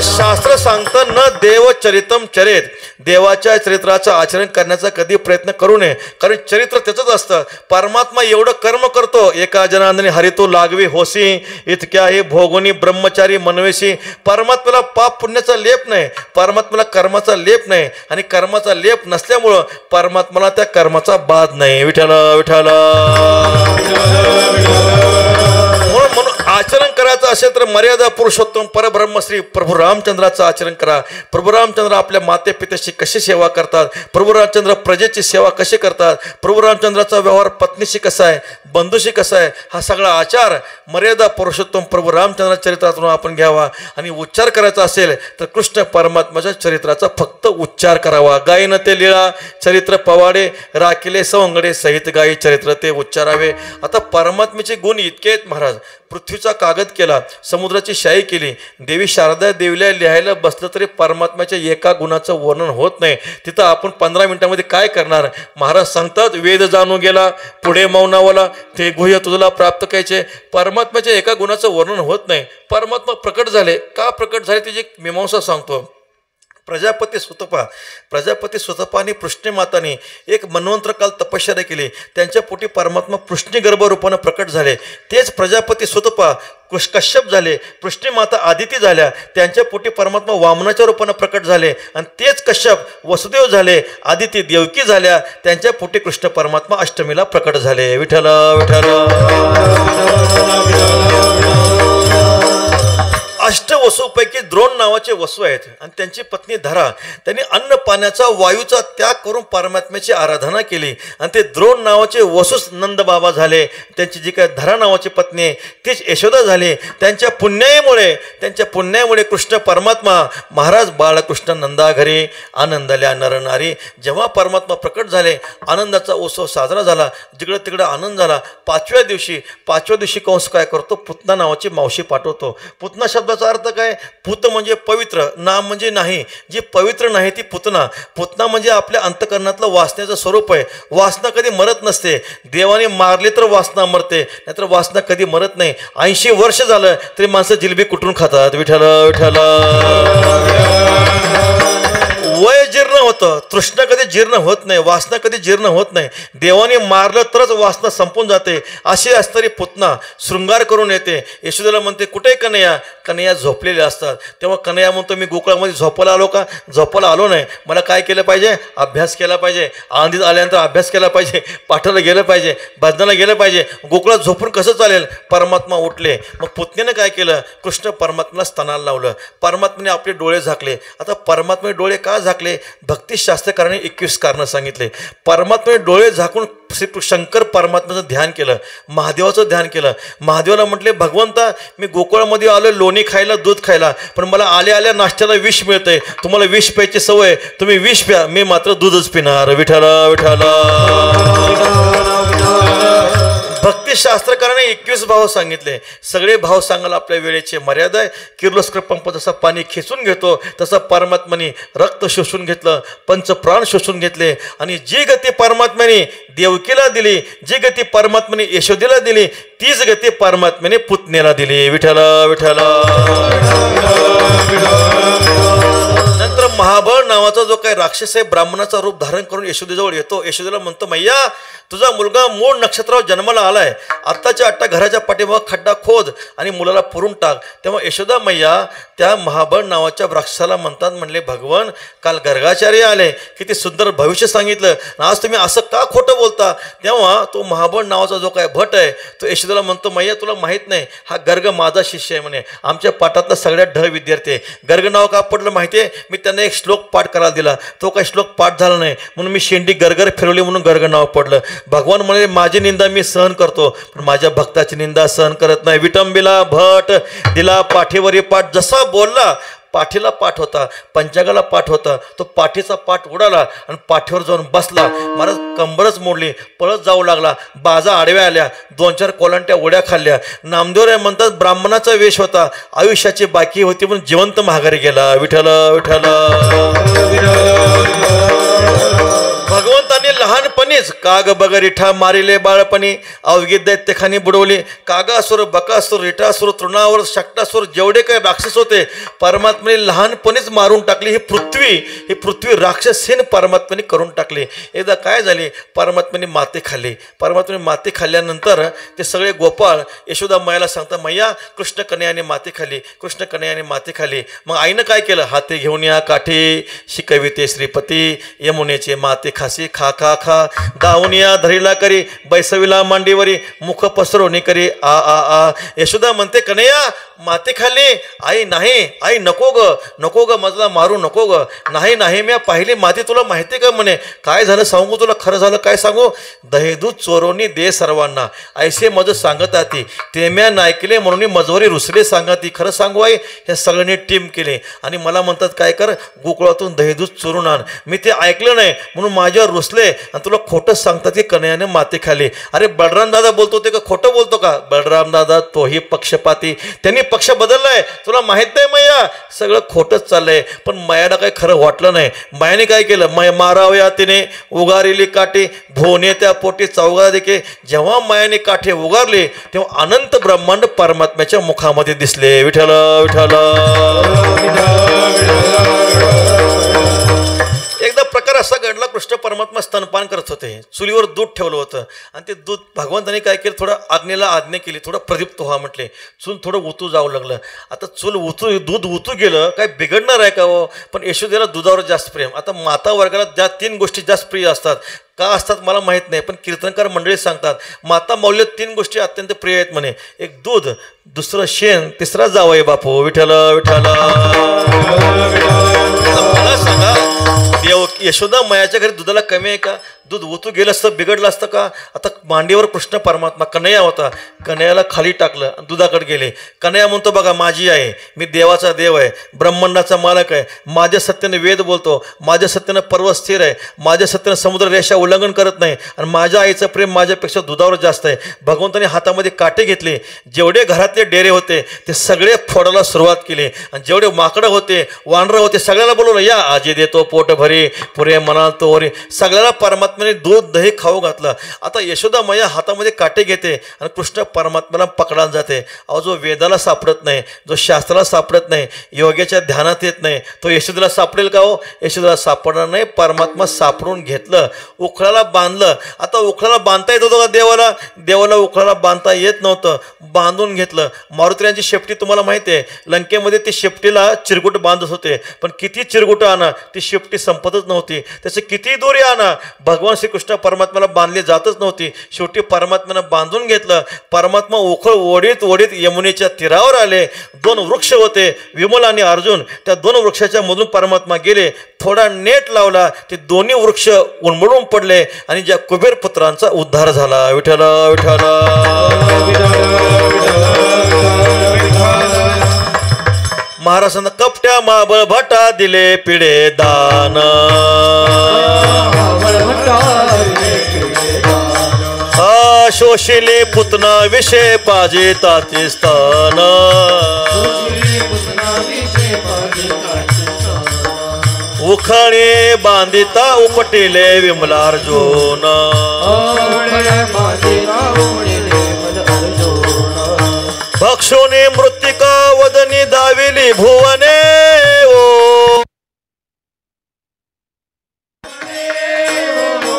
शास्त्र सांगतं, न देवचरितम चरित, देवाच्या चरित्राचं आचरण करण्याचा कधी प्रयत्न करू नये. कारण चरित्र त्याचंच असतं. परमात्मा एवढं कर्म करतो, एका जनांदनी हरितो लागवी होसी, इतक्या हे भोगोनी ब्रह्मचारी मनवेशी. परमात्म्याला पाप पुण्याचा लेप नाही, परमात्म्याला कर्माचा लेप नाही. आणि कर्माचा लेप नसल्यामुळं परमात्म्याला त्या कर्माचा बाध नाही. विठ्ठल विठ्ठल. म्हणून आचरण करायचं असेल तर मर्यादा पुरुषोत्तम परब्रह्मश्री प्रभू रामचंद्राचं आचरण करा. प्रभू रामचंद्र आपल्या माते पित्याची कशी सेवा करतात, प्रभू रामचंद्र प्रजेची सेवा कशी करतात, प्रभू रामचंद्राचा व्यवहार पत्नीशी कसा आहे, बंधूशी कसा आहे, हा सगळा आचार मर्यादा पुरुषोत्तम प्रभू रामचंद्र चरित्रातून आपण घ्यावा. आणि उच्चार करायचा असेल तर कृष्ण परमात्म्याच्या चरित्राचा फक्त उच्चार करावा. गायन ते लीळा चरित्र पवाडे, राखिले सवंगडे सहित गायी चरित्र ते उच्चारावे. आता परमात्म्याचे गुण इतके आहेत महाराज. पृथ्वीचा कागद केला, समुद्राची शाई केली. देवी शारदा देवीला लिहायला बसलं तरी परमात्म्याच्या एका गुणाचं वर्णन होत नाही. तिथं आपण 15 मिनिटांमध्ये काय करणार? महाराज सांगतात, वेद जाणू गेला पुढे मौनावाला, ते गुह्य तुझला प्राप्त करायचे. परमात्म्याच्या एका गुणाचं वर्णन होत नाही. परमात्मा प्रकट झाले, का प्रकट झाले त्याची मीमांसा सांगतो. प्रजापती सुतपाने पृष्णमाताने एक मन्वंतर काल तपश्चर्या केली. त्यांच्या पोटी परमात्मा पृष्णगर्भ रूपानं प्रकट झाले. तेच प्रजापती सुतपा कश्यप झाले, पृष्णमाता आदिती झाल्या. त्यांच्या पोटी परमात्मा वामनाच्या रूपानं प्रकट झाले. आणि तेच कश्यप वसुदेव झाले, आदिती देवकी झाल्या. त्यांच्या पोटी कृष्ण परमात्मा अष्टमीला प्रकट झाले. विठ्ठल विठ्ठल. अष्टवसूपैकी द्रोण नावाचे वसू आहेत आणि त्यांची पत्नी धरा. त्यांनी अन्न पाण्याचा वायूचा त्याग करून परमात्म्याची आराधना केली आणि ते द्रोण नावाचे वसूच नंदबाबा झाले. त्यांची जी काय धरा नावाची पत्नी आहे तीच यशोदा झाली. त्यांच्या पुण्यामुळे कृष्ण परमात्मा महाराज बाळकृष्ण नंदा घरी आनंदल्या नरनारी. जेव्हा परमात्मा प्रकट झाले, आनंदाचा उत्सव साजरा झाला, जिकडं तिकडं आनंद झाला. पाचव्या दिवशी कंस काय करतो? पुतना नावाची मावशी पाठवतो. पुतना शब्दाचा अर्थ काय? पुत म्हणजे पवित्र, नाम म्हणजे नाही. जी पवित्र नाही ती पुतना. पुतना म्हणजे आपल्या अंतकरणातलं वासनेचं स्वरूप आहे. वासना कधी मरत नसते. देवाने मारली तर वासना मरते, नाहीतर वासना कधी मरत नाही. 80 वर्ष झालं तरी माणसं जिलबी कुठून खातात. विठ्ठल विठ्ठल. वय जीर्ण होतं, तृष्णा कधी जीर्ण होत नाही, वासना कधी जीर्ण होत नाही. देवाने मारलं तरच वासना संपून जाते. अशी असणारी पुतना शृंगार करून येते. यशोदेला म्हणते कुठे कन्हैया? कन्हैया झोपलेले असतात. तेव्हा कन्हैया म्हणतो मी गोकुळामध्ये झोपायला आलो का? झोपायला आलो नाही. मला काय केलं पाहिजे? अभ्यास केला पाहिजे. आनंदीत आल्यानंतर अभ्यास केला पाहिजे, पाठाला गेलं पाहिजे, भजनाला गेलं पाहिजे. गोकुळात झोपून कसं चालेल? परमात्मा उठले. मग पुतण्यानं काय केलं? कृष्ण परमात्म्याला स्तनाला लावलं. परमात्म्याने आपले डोळे झाकले. आता परमात्म्याने डोळे का झाकले? भक्तिशास्त्रकारांनी 21 कारणं सांगितले. परमात्म्याने डोळे झाकून शंकर परमात्म्याचं ध्यान केलं, महादेवाचं ध्यान केलं. महादेवाला म्हटले भगवंता मी गोकुळामध्ये आलो लोणी खायला, दूध खायला, पण मला आल्या आल्या नाश्त्याला विष मिळतंय. तुम्हाला विष प्यायची सवय, तुम्ही विष प्या, मी मात्र दूधच पिणार. विठाला विठाला. भक्तिशास्त्रकाराने 21 भाव सांगितले. सगळे भाव सांगायला आपल्या वेळेची मर्यादा आहे. किर्लोस्कर पंप जसा पाणी खेचून घेतो तसं परमात्म्याने रक्त शोषून घेतलं, पंचप्राण शोषून घेतले. आणि जी गती परमात्म्याने देवकीला दिली, जी गती परमात्म्याने यशोदेला दिली, तीच गती परमात्म्याने पुतण्याला दिली. विठाला विठाला. नंतर महाबळ नावाचा जो काही राक्षस आहे ब्राह्मणाचा रूप धारण करून यशोदेजवळ येतो. यशोदेला म्हणतो मैया तुझा मुलगा मूळ नक्षत्रावर जन्माला आलाय. आत्ताच्या आत्ता घराच्या पाठीमागं खड्डा खोद आणि मुलाला पुरून टाक. तेव्हा यशोदा मैया त्या महाबळ नावाच्या राक्षसाला म्हणतात, म्हणले भगवान काल गर्गाचार्य आले, किती सुंदर भविष्य सांगितलं, आज तुम्ही असं का खोटं बोलता? तेव्हा तो महाबळ नावाचा जो काय भट आहे तो यशोदेला म्हणतो मैया तुला माहीत नाही, हा गर्ग माझा शिष्य आहे म्हणे, आमच्या पाठातला सगळ्यात ढ विद्यार्थी आहे. गर्ग नाव का पडलं माहिती आहे? मी त्यांना एक श्लोक पाठ करायला दिला, तो काही श्लोक पाठ झाला नाही म्हणून मी शेंडी गरगर फिरवली म्हणून गर्ग नाव पडलं. भगवान म्हणे माझी निंदा मी सहन करतो, पण माझ्या भक्ताची निंदा सहन करत नाही. विटंबिला भट दिला पाठीवरी पाठ. जसा बोलला पाठीला पाठ होता, पंचांगाला पाठ होता, तो पाठीचा पाठ उडाला आणि पाठीवर जाऊन बसला. महाराज कंबरच मोडली, पळत जाऊ लागला. बाजा आडव्या आल्या, 2-4 कोलांट्या उड्या खाल्ल्या. नामदेवराय म्हणतात ब्राह्मणाचा वेश होता, आयुष्याची बाकी होती पण जिवंत माघारी गेला. विठ्ठल विठ्ठल. भगवंतांनी लहानपणीच काग बग रिठा मारिले बाळपणी, अवघी दैत्यखानी बुडवली. कागासुर, बकासुर, रिठासुर, तृणावर, शक्टासुर जेवढे काही राक्षस होते परमात्म्याने लहानपणीच मारून टाकली. ही पृथ्वी राक्षसहीन परमात्म्याने करून टाकली. एकदा काय झाले, परमात्म्याने माती खाल्ली. परमात्म्याने माती खाल्ल्यानंतर ते सगळे गोपाळ यशोदा मैयाला सांगतात मैया कृष्ण कन्हैयाने माती खाल्ली, कृष्ण कन्हैयाने माती खाल्ली. मग आईनं काय केलं? हाती घेऊन या काठी, शिकविते श्रीपती, यमुनेचे माती खासी खा खा खा, दावनिया धरीला करी, बैसविला मांडीवरी, मुख पसरवणी करी आ आ आ. यशोदा म्हणते कन्हैया माती खाल्ली? आई नाही, आई नको ग, नको ग, मजला मारू नको ग. नाही नाही मी पाहिली माती, तुला माहिती का म्हणे. काय झालं सांगू तुला, खरं झालं काय सांगू? दहीदूध चोरोनी दे सर्वांना, ऐसे मज सांगत आती, ते म्या नायकले म्हणून मजवरी रुसले सांगती. खरं सांगू आई, हे सगळ्यांनी टीम केले आणि मला म्हणतात काय कर, गोकुळातून दहीदूध चोरून आण. मी ते ऐकलं नाही म्हणून माझ्यावर रुसले आणि तुला खोटं सांगतात की कन्हैयाने माती खाल्ली. अरे बलराम दादा बोलतो ते का खोटं बोलतो का? बलराम दादा तोही पक्षपाती, त्यांनी पक्ष बदललाय, तुला माहित नाही मैया, सगळं खोटंच चाललंय. पण मायाला काही खरं वाटलं नाही. मायाने काय केलं? मारावया तिने उगारिली काठी, भोने त्या पोटी चौगा देखे. जेव्हा मायाने काठी उगारली तेव्हा अनंत ब्रह्मांड परमात्म्याच्या मुखामध्ये दिसले. विठ्ठल विठ्ठल. एकदा प्रकार असा घडला, कृष्ण परमात्मा स्तनपान करत होते, चुलीवर दूध ठेवलं होतं आणि ते दूध भगवंतांनी काय केलं, थोडं आज्ञेला आज्ञा केली, थोडं प्रदीप्त व्हा म्हटले. चूल थोडं उतू जाऊ लागलं. आता चूल दूध उतू गेलं, काय बिघडणार आहे का हो? पण यशोदेला दुधावर जास्त प्रेम. आता माता वर्गाला ज्या 3 गोष्टी जास्त प्रिय असतात, का असतात मला माहीत नाही, पण कीर्तनकार मंडळी सांगतात माता मौल्य 3 गोष्टी अत्यंत प्रिय आहेत म्हणे. एक दूध, दुसरं शेण, तिसरा जावई बापू. विठ्ठल विठ्ठल. मला सांगा देव यशोदा मैयाच्या घरी दुधाला कमी आहे का? दूध ओतू गेलं असतं, बिघडलं असतं का? आता मांडीवर कृष्ण परमात्मा कन्हैया होता, कन्हैयाला खाली टाकलं, दुधाकडे गेले. कन्हैया म्हणतो बघा माझी आहे, मी देवाचा देव आहे, ब्रह्मांडाचा मालक आहे, माझ्या सत्याने वेद बोलतो, माझ्या सत्यानं पर्वत स्थिर आहे, माझ्या सत्यानं समुद्र रेषा उल्लंघन करत नाही आणि माझ्या आईचं प्रेम माझ्यापेक्षा दुधावर जास्त आहे. भगवंताने हातामध्ये काटे घेतले, जेवढे घरातले डेरे होते ते सगळे फोडायला सुरुवात केली आणि जेवढे माकडं होते, वानरं होते, सगळ्याला बोलवलं या आजी देतो पोट भरी, पुरे म्हणाल तो वरी. सगळ्याला परमात्मा परमात्म्याने दूध दही खाऊ घातलं. आता यशोदा मैया हातामध्ये काटे घेते आणि कृष्ण परमात्म्याला पकडायला जाते. अहो, जो वेदाला सापडत नाही, जो शास्त्राला सापडत नाही, योग्याच्या ध्यानात येत नाही, तो यशोदाला सापडेल का हो? यशोदाला सापडणार नाही. परमात्मा सापडून घेतलं, उखळाला बांधलं. आता उखळाला बांधता येत होतं का देवाला? देवाला उखळाला बांधता येत नव्हतं, बांधून घेतलं. मारुतीरायांची शेपटी तुम्हाला माहिती आहे, लंकेमध्ये ती शेपटीला चिरगुट बांधत होते, पण किती चिरगुट आणा ती शेपटी संपतच नव्हती. त्याचे किती दोरी आणा भगवान श्रीकृष्ण परमात्म्याला बांधली जातच नव्हती. शेवटी परमात्म्यानं बांधून घेतलं. परमात्मा उखळ ओढीत ओढीत यमुनेच्या तीरावर आले. 2 वृक्ष होते, विमल आणि अर्जुन. त्या 2 वृक्षाच्या मधून परमात्मा गेले. थोडा नेट लावला, ते दोन्ही वृक्ष उन्मळून पडले आणि ज्या कुबेर पुत्रांचा उद्धार झाला. विठ्ठल विठ्ठल. महाराजांना कपट्या माबळ भटा दिले पिढे दान. शोषिले पुतना विषय पाजे ताचे स्थान. उखाणे बांधिता उपटिले विमलार्जुन. भक्षोने मृत्तिका वदनी दाविली भुवने. ओ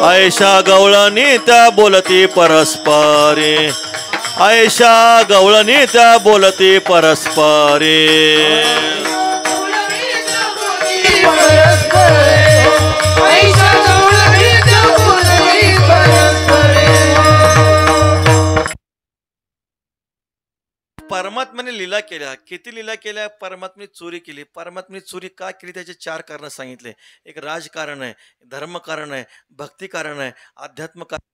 आयशा गवळणी त्या बोलती परस्परे. आयशा गवळणी त्या बोलती परस्परे. परमात्म्याने लीला केल्या. किती लीला केल्या? परमात्म्याने चोरी केली. परमात्म्याने चोरी का केली त्याचे 4 कारण सांगितले. एक राजकारण आहे, धर्म कारण आहे, भक्ती कारण आहे, अध्यात्म कारण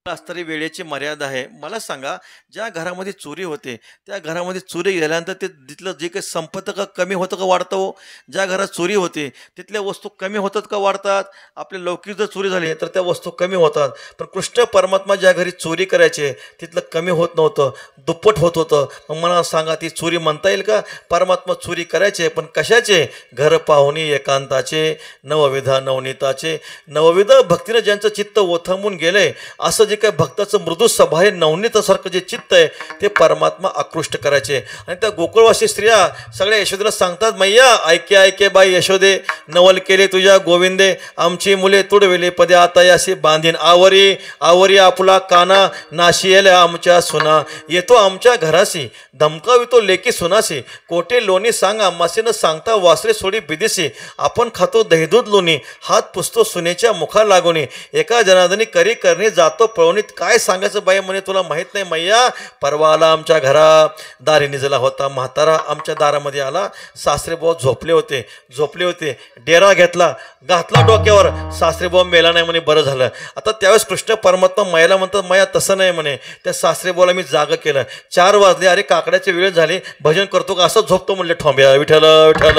असणारी वेळेची मर्यादा आहे. मला सांगा, ज्या घरामध्ये चोरी होते त्या घरामध्ये चोरी गेल्यानंतर ते तिथलं जे काही संपत्त का कमी होतं का वाढतं हो? ज्या घरात चोरी होते तिथल्या वस्तू कमी होतात का वाढतात? आपले लौकिक जर चोरी झाली तर त्या वस्तू कमी होतात, पण कृष्ण परमात्मा ज्या घरी चोरी करायचे तिथलं कमी होत नव्हतं, दुप्पट होत होतं. मग मला सांगा, ती चोरी म्हणता येईल का? परमात्मा चोरी करायचे, पण कशाचे? घर पाहुणी एकांताचे, नवविधा नवनीताचे. नवविध भक्तीनं ज्यांचं चित्त ओथंबून गेलंय, असं जे काय भक्ताचं मृदू सभाय नवनीतासारखं जे चित्त आहे ते परमात्मा आकृष्ट करायचे. आणि त्या गोकुळवासी स्त्रिया सगळ्या यशोदेला सांगतात, मैया ऐके ऐके बाई यशोदे, नवल केले तुझ्या गोविंदे, आमची मुले तुडविले पदे आता यासी बांधीन. आवरी आवरी आपुला काना, नाशी येले आमच्या सुना. येतो आमच्या घराशी, धमकावितो लेकी सुनाशी. कोटे लोणी सांग आम्हासी, न सांगता वासरे सोडी बिदिसी. आपण खातो दहीदूध लोणी, हात पुसतो सुनेच्या मुखा लागोनी. एका जनार्दनी करी करणे जातो पळवणीत. काय सांगायचं बाई म्हणे, तुला माहित नाही मैया? परवा आला आमच्या घरा, दारी निजला होता म्हातारा. आमच्या दारामध्ये आला, सासरेबुवा झोपले होते. डेरा घातला डोक्यावर. सासरेबुवा मेला नाही म्हणे, बरं झालं. आता त्यावेळेस कृष्ण परमात्मा मैयाला म्हणतात, मैया तसं नाही म्हणे, त्या सासरेबुवाला मी जाग केलं. 4 वाजले, अरे काकड्याची वेळ झाली, भजन करतो का? असं झोपतो म्हणले ठोंब्या. विठ्ठल विठ्ठल.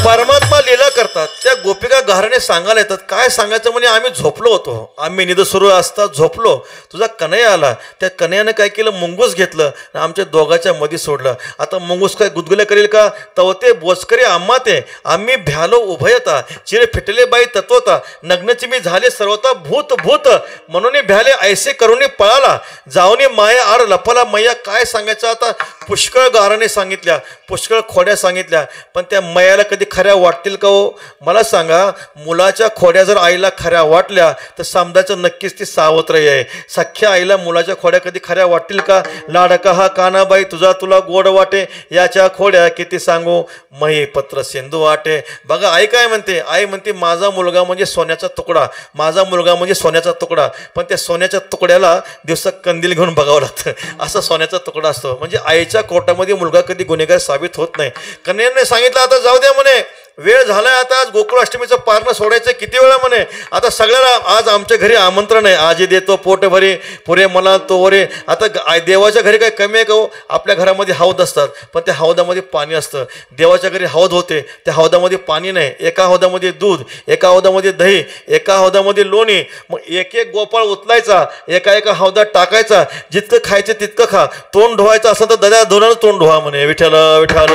परमात्मा लीला करतात. त्या गोपिका घराने सांगायला येतात, काय सांगायचं म्हणे, आम्ही झोपलो होतो, आम्ही निद सुरू असता झोपलो, तुझा कन्हैया आला. त्या कन्हैयानं काय केलं, मुंगूस घेतलं, आमच्या दोघाच्या मध्ये सोडलं. आता मुंगूस काय गुदगुल्या करेल का? तवते बोचकरी आम्हा ते, आम्ही भ्यालो उभयता, चिरे फिटले बाई तत्वता, नग्नची मी झाले सर्वता भूत भूत, म्हणून भ्याले ऐसे करून पळाला, जाऊनी माया आड लपाला. मैया काय सांगायचं आता? पुष्कळ गाराने सांगितल्या, पुष्कळ खोड्या सांगितल्या, पण त्या मैयाला कधी खऱ्या वाटतील का हो? मला सांगा, मुलाच्या खोड्या जर आईला खऱ्या वाटल्या तर समजायचं नक्कीच ती सावत्र आहे. सख्या आईला मुलाच्या खोड्या कधी खऱ्या वाटतील का? लाडका हा कानाबाई तुझा तुला गोड वाटे, याच्या खोड्या किती सांगू, मही पत्र सिंधू वाटे. बघा आई काय म्हणते, आई म्हणते माझा मुलगा म्हणजे सोन्याचा तुकडा, माझा मुलगा म्हणजे सोन्याचा तुकडा. पण त्या सोन्याच्या तुकड्याला दिवसा कंदील घेऊन बघावं लागतं, असा सोन्याचा तुकडा असतो. म्हणजे आईच्या कोर्टामध्ये मुलगा कधी गुन्हेगार साबित होत नाही. कन्हैयाने सांगितलं, आता जाऊ द्या म्हणे, वेळ झालाय, आता आज गोकुळाष्टमीचं पारणं सोडायचं किती वेळा म्हणे. आता सगळ्याला आज आमच्या घरी आमंत्रण आहे, आजी देतो पोट भरे पुरे मला तो वरे. आता देवाच्या घरी काय कमी आहे का हो? आपल्या घरामध्ये हौद असतात, पण त्या हौदामध्ये पाणी असतं. देवाच्या घरी हौद होते, त्या हौदामध्ये पाणी नाही. एका हौदामध्ये दूध, एका हौदामध्ये दही, एका हौदामध्ये लोणी. मग एक एक गोपाळ उचलायचा, एका एका हौदात टाकायचा, जितकं खायचं तितकं खा. तोंड धुवायचं असं तर दद्या धुवूनच तोंड धुवा म्हणे. विठ्ठल विठ्ठल.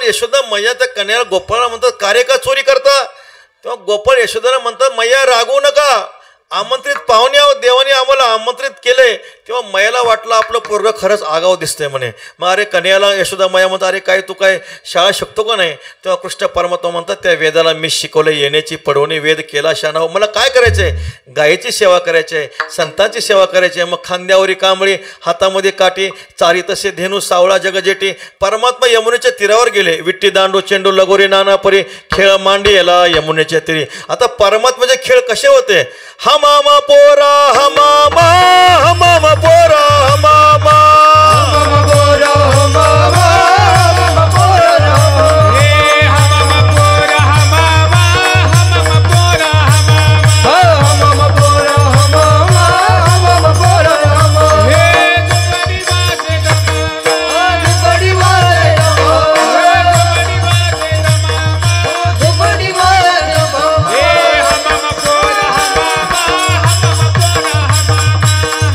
यशोदा मैया त्या कन्याला गोपाळला म्हणतात कार्य का चोरी करता. तेव्हा गोपाळ यशोदाला म्हणतात मैया रागवू नका, आमंत्रित पाहुणे आहोत, देवाने आम्हाला आमंत्रित केले. तेव्हा मैयाला वाटलं आपलं पोरगं खरंच आगाव दिसतंय म्हणे. मग अरे कन्याला यशोदा मैया म्हणतात अरे काय तू काय शाळा शिकतो का नाही. तेव्हा कृष्ण परमात्मा म्हणतात त्या वेदाला मी शिकवलं, येण्याची पडवणी वेद केला शाना हो. मला काय करायचं आहे, गायीची सेवा करायची आहे, संतांची सेवा करायची आहे. मग खांद्यावरी कांबळी, हातामध्ये काठी, चारी तसे धेनू, सावळा जगजेटी. परमात्मा यमुनेच्या तीरावर गेले. विट्टी दांडू चेंडू लगोरी नाना परी खेळ मांडी याला यमुनेच्या तीरी. आता परमात्माचे खेळ कसे होते. हमामा पोरा हमामा, हमामा पोरा हमामा, हमामा पोरा हमामा, हमामा पोरा हमामा, हे हमामा पोरा हमामा, हमामा पोरा हमामा, हमामा पोरा हमामा, हमामा पोरा हमामा, हे दुबडी वाजे दमामा, दुबडी वाजे दमामा, दुबडी वाजे दमामा, हे हमामा पोरा हमामा,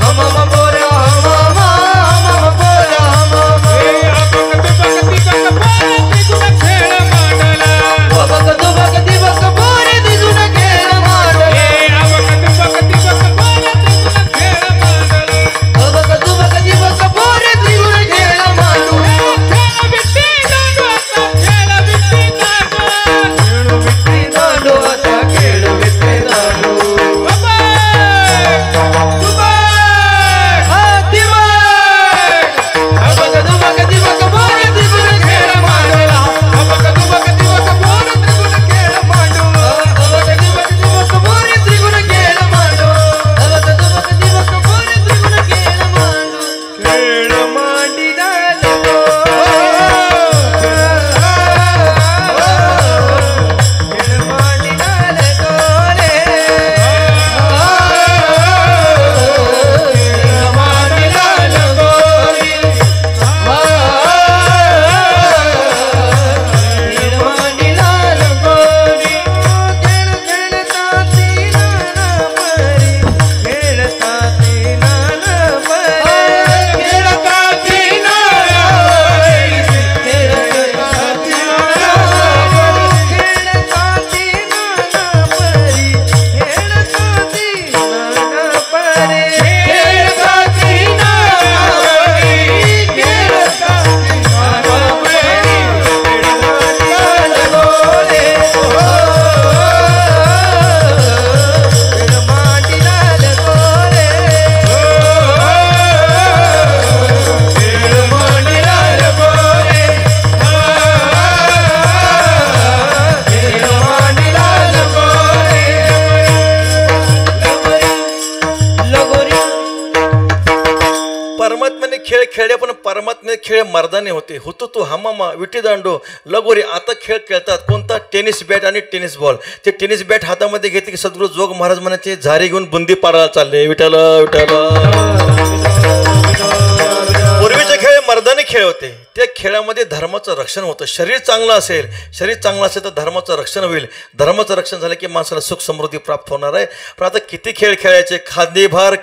हमामा पोरा हमामा, हमामा पोरा हमामा, हमामा पोरा हमामा, हे अबक दुबक दिबक पोरा दिगुण खेळ मांडला, वबक दुबक दिबक पोरे दिसुन खेळ मांडला, हे अबक खेळ विट्टी दांडू, विट्टी दांडू आता खेळ विट्टी दांडू, बाबा वबक दुबक दिबक पोरे दिसुन खेळ मांडला, वबक दुबक दिबक पोरे दिसुन खेळ मांडू, वबक दुबक दिबक पोरे दिसुन खेळ मांडू, वबक दुबक दिबक पोरे दिसुन खेळ मांडू, खेळ मांडिला लो, खेळ मांडिला लो रे, खेळ मांडिला लो रे, खेळ मांडिला लो रे, खेळ खेळता ती नाना परी, खेळता ती नाना परी, खेळता ती नाना परी, खेळता ती नाना परी, खेळता ती नाना परी, खेळता ती नाना परी, खेळता ती नाना परी, खेळता ती नाना परी, खेळ मांडिला लो रे, खेळ मांडिला लो रे, खेळ मांडिला लो रे, खेळ मांडिला लो रे, लगोरी परमात्म्याने खेळ खेळले, पण परमात्म्याने खेळ मर्दाने होते. हुतुतू हमामा विटी दांडू लगोरी. आता खेळ खेळतात कोणता, टेनिस बॅट आणि टेनिस बॉल. ते टेनिस बॅट हातामध्ये घेतले की सद्गुरू जोग महाराज म्हणायचे झारी घेऊन बुंदी पाडायला चालले. विठाला विठाला. पूर्वीचे खेळ मर्दानी खेळ होते. त्या खेळामध्ये धर्माचं रक्षण होतं. शरीर चांगलं असेल, शरीर चांगलं असेल तर धर्माचं रक्षण होईल. धर्माचं रक्षण झालं की माणसाला सुख समृद्धी प्राप्त होणार आहे. पण आता किती खेळ खेळायचे, खांदे भार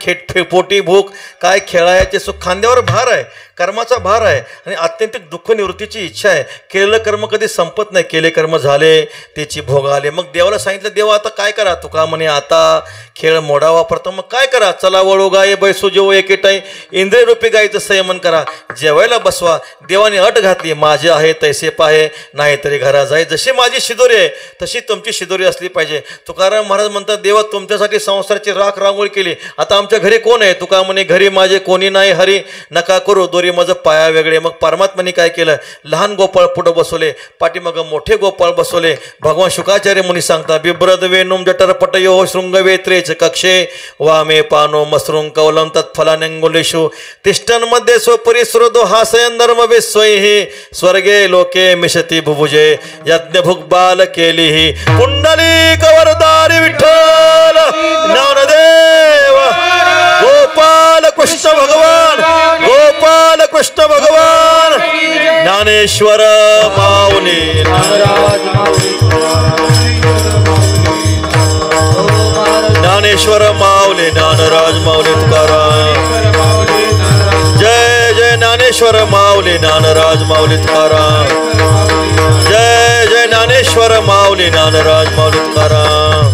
पोटी भूक, काय खेळायचे सुख. खांद्यावर भार आहे, कर्माचा भार आहे आणि आत्यंतिक दुःख निवृत्तीची इच्छा आहे. केलेलं कर्म कधी संपत नाही. केले कर्म झाले त्याची भोग आले. मग देवाला सांगितलं देवा आता काय करा. तुका म्हणे आता खेळ मोडा वापरतो. मग काय करा, चला वळू गाय बैसू जेव एकेटाई, इंद्रिय रूपी गायचं संयमन करा. जेवायला बसवा. देवाने अट घातली, माझे आहे तैसे पाहे, नाही तरी घरा जाय. जशी माझी शिदोरी आहे तशी तुमची शिदोरी असली पाहिजे. तुकाराम महाराज म्हणतात देवा तुमच्यासाठी संसाराची राख रांगोळी केली, आता आमच्या घरी कोण आहे. तुका म्हणे घरी माझे कोणी नाही हरी, नका करू दोरी माझं पाया वेगळे. मग परमात्माने काय केलं, लहान गोपाळ पुढं बसवले, पाठीमागं मोठे गोपाळ बसवले. भगवान शुकाचार्य मुनी सांगतात बिब्रद वेणुम जटर पटयो शृंगवेत्रेच कक्षे वामे पानो मसरुं कवलं तत्फलानंगुलेषु तिष्ठन्मध्ये स्वपरिसृदो हासयन नर्मवे स्वैहि स्वर्गे लोके मिशती भुभुजे यज्ञभुग बाल केलीहि कुंडली कवरदारी विठ्ठल ज्ञानदेव गोपाल कृष्ण भगवान, गोपाल कृष्ण भगवान, ज्ञानेश्वर माऊली ज्ञानेश्वर माऊली, ज्ञानराज माऊली तुकाराम. जय जय ज्ञानेश्वर. ज्ञानेश्वर माऊली ज्ञानराज माऊली तुकाराम. जय जय ज्ञानेश्वर माऊली ज्ञानराज माऊली तुकाराम.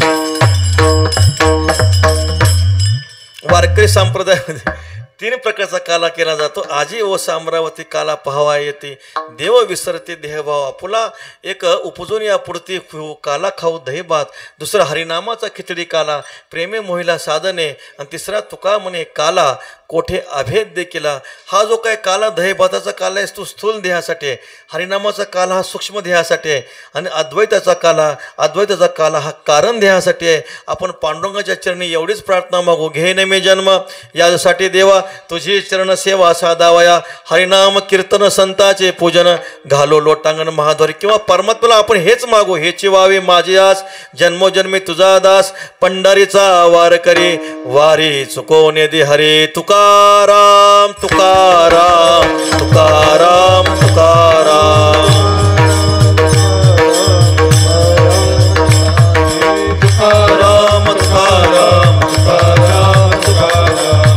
वारकरी संप्रदायामध्ये 3 प्रकारचा काला केला जातो. आजी व साम्रावती काला पहावा येते, देव विसरते देहभाव आपुला, एक उपजून या पुरती काला खाऊ दही भात, दुसरा हरिनामाचा खिचडी काला, प्रेमे मोहिला साधने, आणि तिसरा तुका म्हणे काला कोठे अभेद देखीला. हा जो काय काला दही भाताचा काला आहे तो स्थूल देहासाठी आहे, हरिनामाचा काला हा सूक्ष्म देहासाठी आहे, आणि अद्वैताचा काला हा कारण देहासाठी आहे. आपण पांडुरंगाच्या चरणी एवढीच प्रार्थना मागू, घे न मे जन्म यासाठी देवा तुझी चरण सेवा साधावया, हरिनाम कीर्तन संताचे पूजन घालो लोटांगण महाद्वारी. किंवा परमात्म्याला आपण हेच मागू, हेची व्हावी माझी आस, जन्मोजन्मी तुझा दास, पंढरीचा वार करी वारी चुकवणे दे हरी. तुकाराम तुकाराम तुकाराम तुकाराम. तुकाराम तुकाराम तुकाराम तुकाराम तुकाराम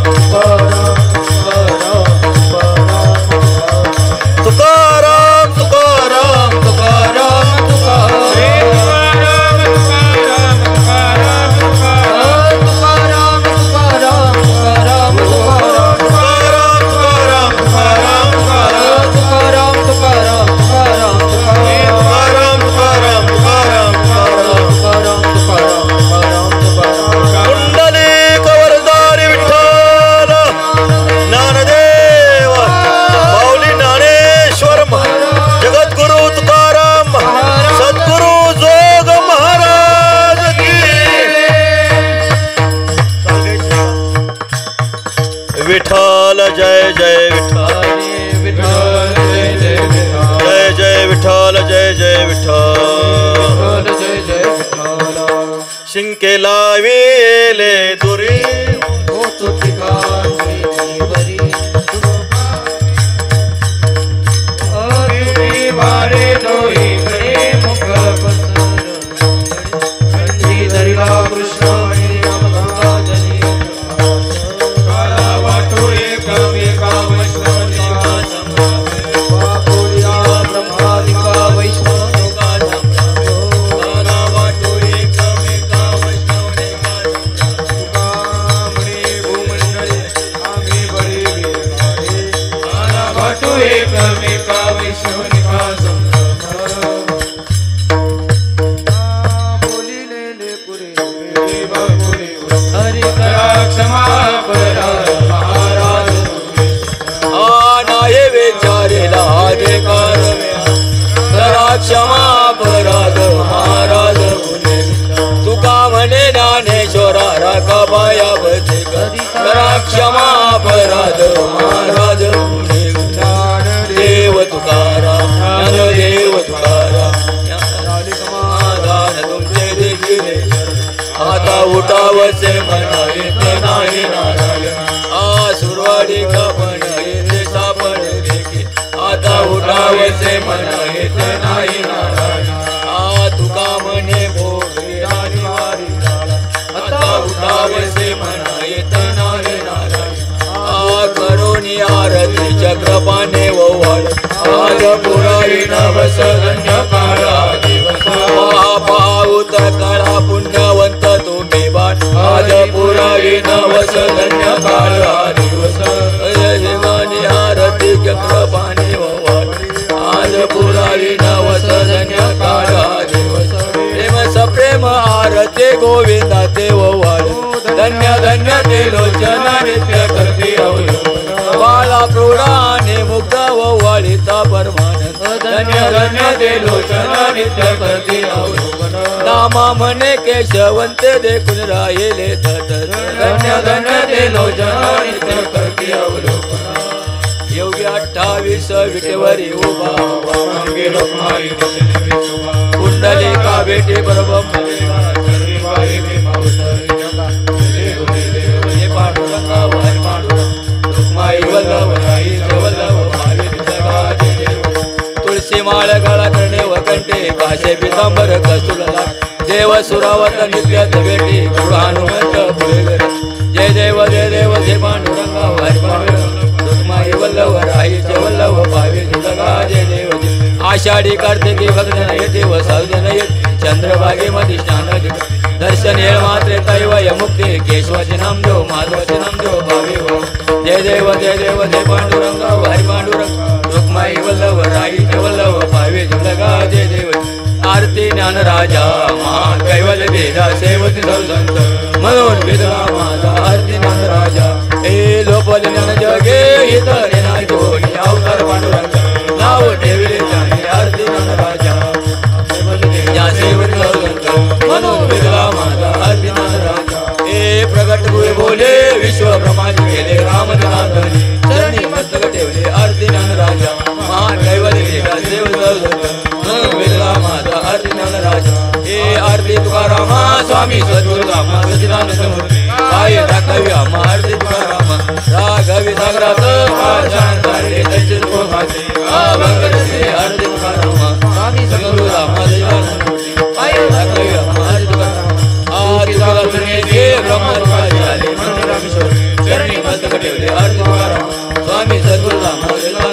विठ्ठल जय जय विठ्ठल, जय जय विठ्ठल, जय जय विठ्ठल, शिंके लाविले दुरी क्षमा अपराध महाराज गुन्हे, तुका म्हणे ज्ञानेश्वरा राखाबाया भजे करा क्षमा अपराध महाराज गुन्हे. देव तुकाराम ज्ञानदेव तुकाराम समाधान तुमचे देखील आता उठावचे म्हणा येते नाही नारायण, सुरवाडी का म्हणा येते सापड देखील आता उठावचे म्हणा येते नाही नारायण. तुका म्हणे भोगे आणि वारी झाला आता उठावचे म्हणा येते नाही नारायण. करुणी आरती चक्रपाने ओवाळ आज पुरारी नवस धन्य काळा दिवस, पाऊत कळा पुण्यवंत तुम्ही बाण आज पुरारी नवस धन्य काळा दिवस. शिवानी आरती चक्रपाने ओवाळ आज पुरारी नवस धन्य काळा दिवस. प्रेम सप्रेम आरती गोविंदा ते ओवाळ धन्य धन्य ते लोचन नित्य करती अवलोकन, बाळा प्रौढाने मुग्ध ओवाळीता परमानंद धन्य धन्य ते लोचन नित्य करती अवलोकन. नामा म्हणे केशवंते देखून राहिले धन्य धन्य ते लोचन नित्य करती अवलोकन. योगी 28 विटेवरी उभा कुंडली का बेटे बरोबर तुळशी माळ गळा करणे व कंठे काशे पितांबर कस्तुरला देव सुरावत नित्य बेटी गुरु हनुमंत पुढे. जय देव जय देव जय पांडुरंगा हरी पांडुरंग रुक्माई वल्लभ राही आषाढी कार्तिकी भक्तन येते व सावजन येते चंद्रभागेमध्ये स्नान घेते दर्शन येळ मात्रे कैवय मुक्ती केशवाचे नाम देव माधवाचे नाम देव भावे हो जय देव जय देव जय पांडुरंग हरी पांडुरंग रुक्माई वल्लभ राई वल्लभ भावे जुलगा जय देव आरती ज्ञान राजा महा कैवल्य वेदा सेवती सर्वसंत म्हणून वेदना माझा आरती ज्ञान राजा हे लोपल ज्ञान जगे इतर नाही जोडी अवतार पांडुरंग नाव ठेवले जाणे आरती ज्ञान राजा या सेवती सर्वसंत म्हणून वेदना माझा आरती ज्ञान राजा हे प्रगट हुए बोले विश्व ब्रह्माजी गेले रामजनार्दनी चरणी मस्तक ठेवले आरती ज्ञान राजा महा कैवल्य वेदा सेवती सर्वसंत म्हणून वेदना माझा आरती ज्ञान राजा हे आरती तुकारामा स्वामी सद्गुरुरामा सचिदानंद मूर्ती काय राघवी आम्हा आरती तुकारामा राघवी सागरात भाषण झाले दर्शन कोणाचे अभंगचे आरती तुकारामा स्वामी सद्गुरुरामा सचिदानंद मूर्ती काय राघवी आम्हा आरती तुकारामा आरती तुकारामाचे ब्रह्मचारी आले मंदिरामेश्वर चरणी मस्तक ठेवले आरती तुकारामा स्वामी सद्गुरुरामा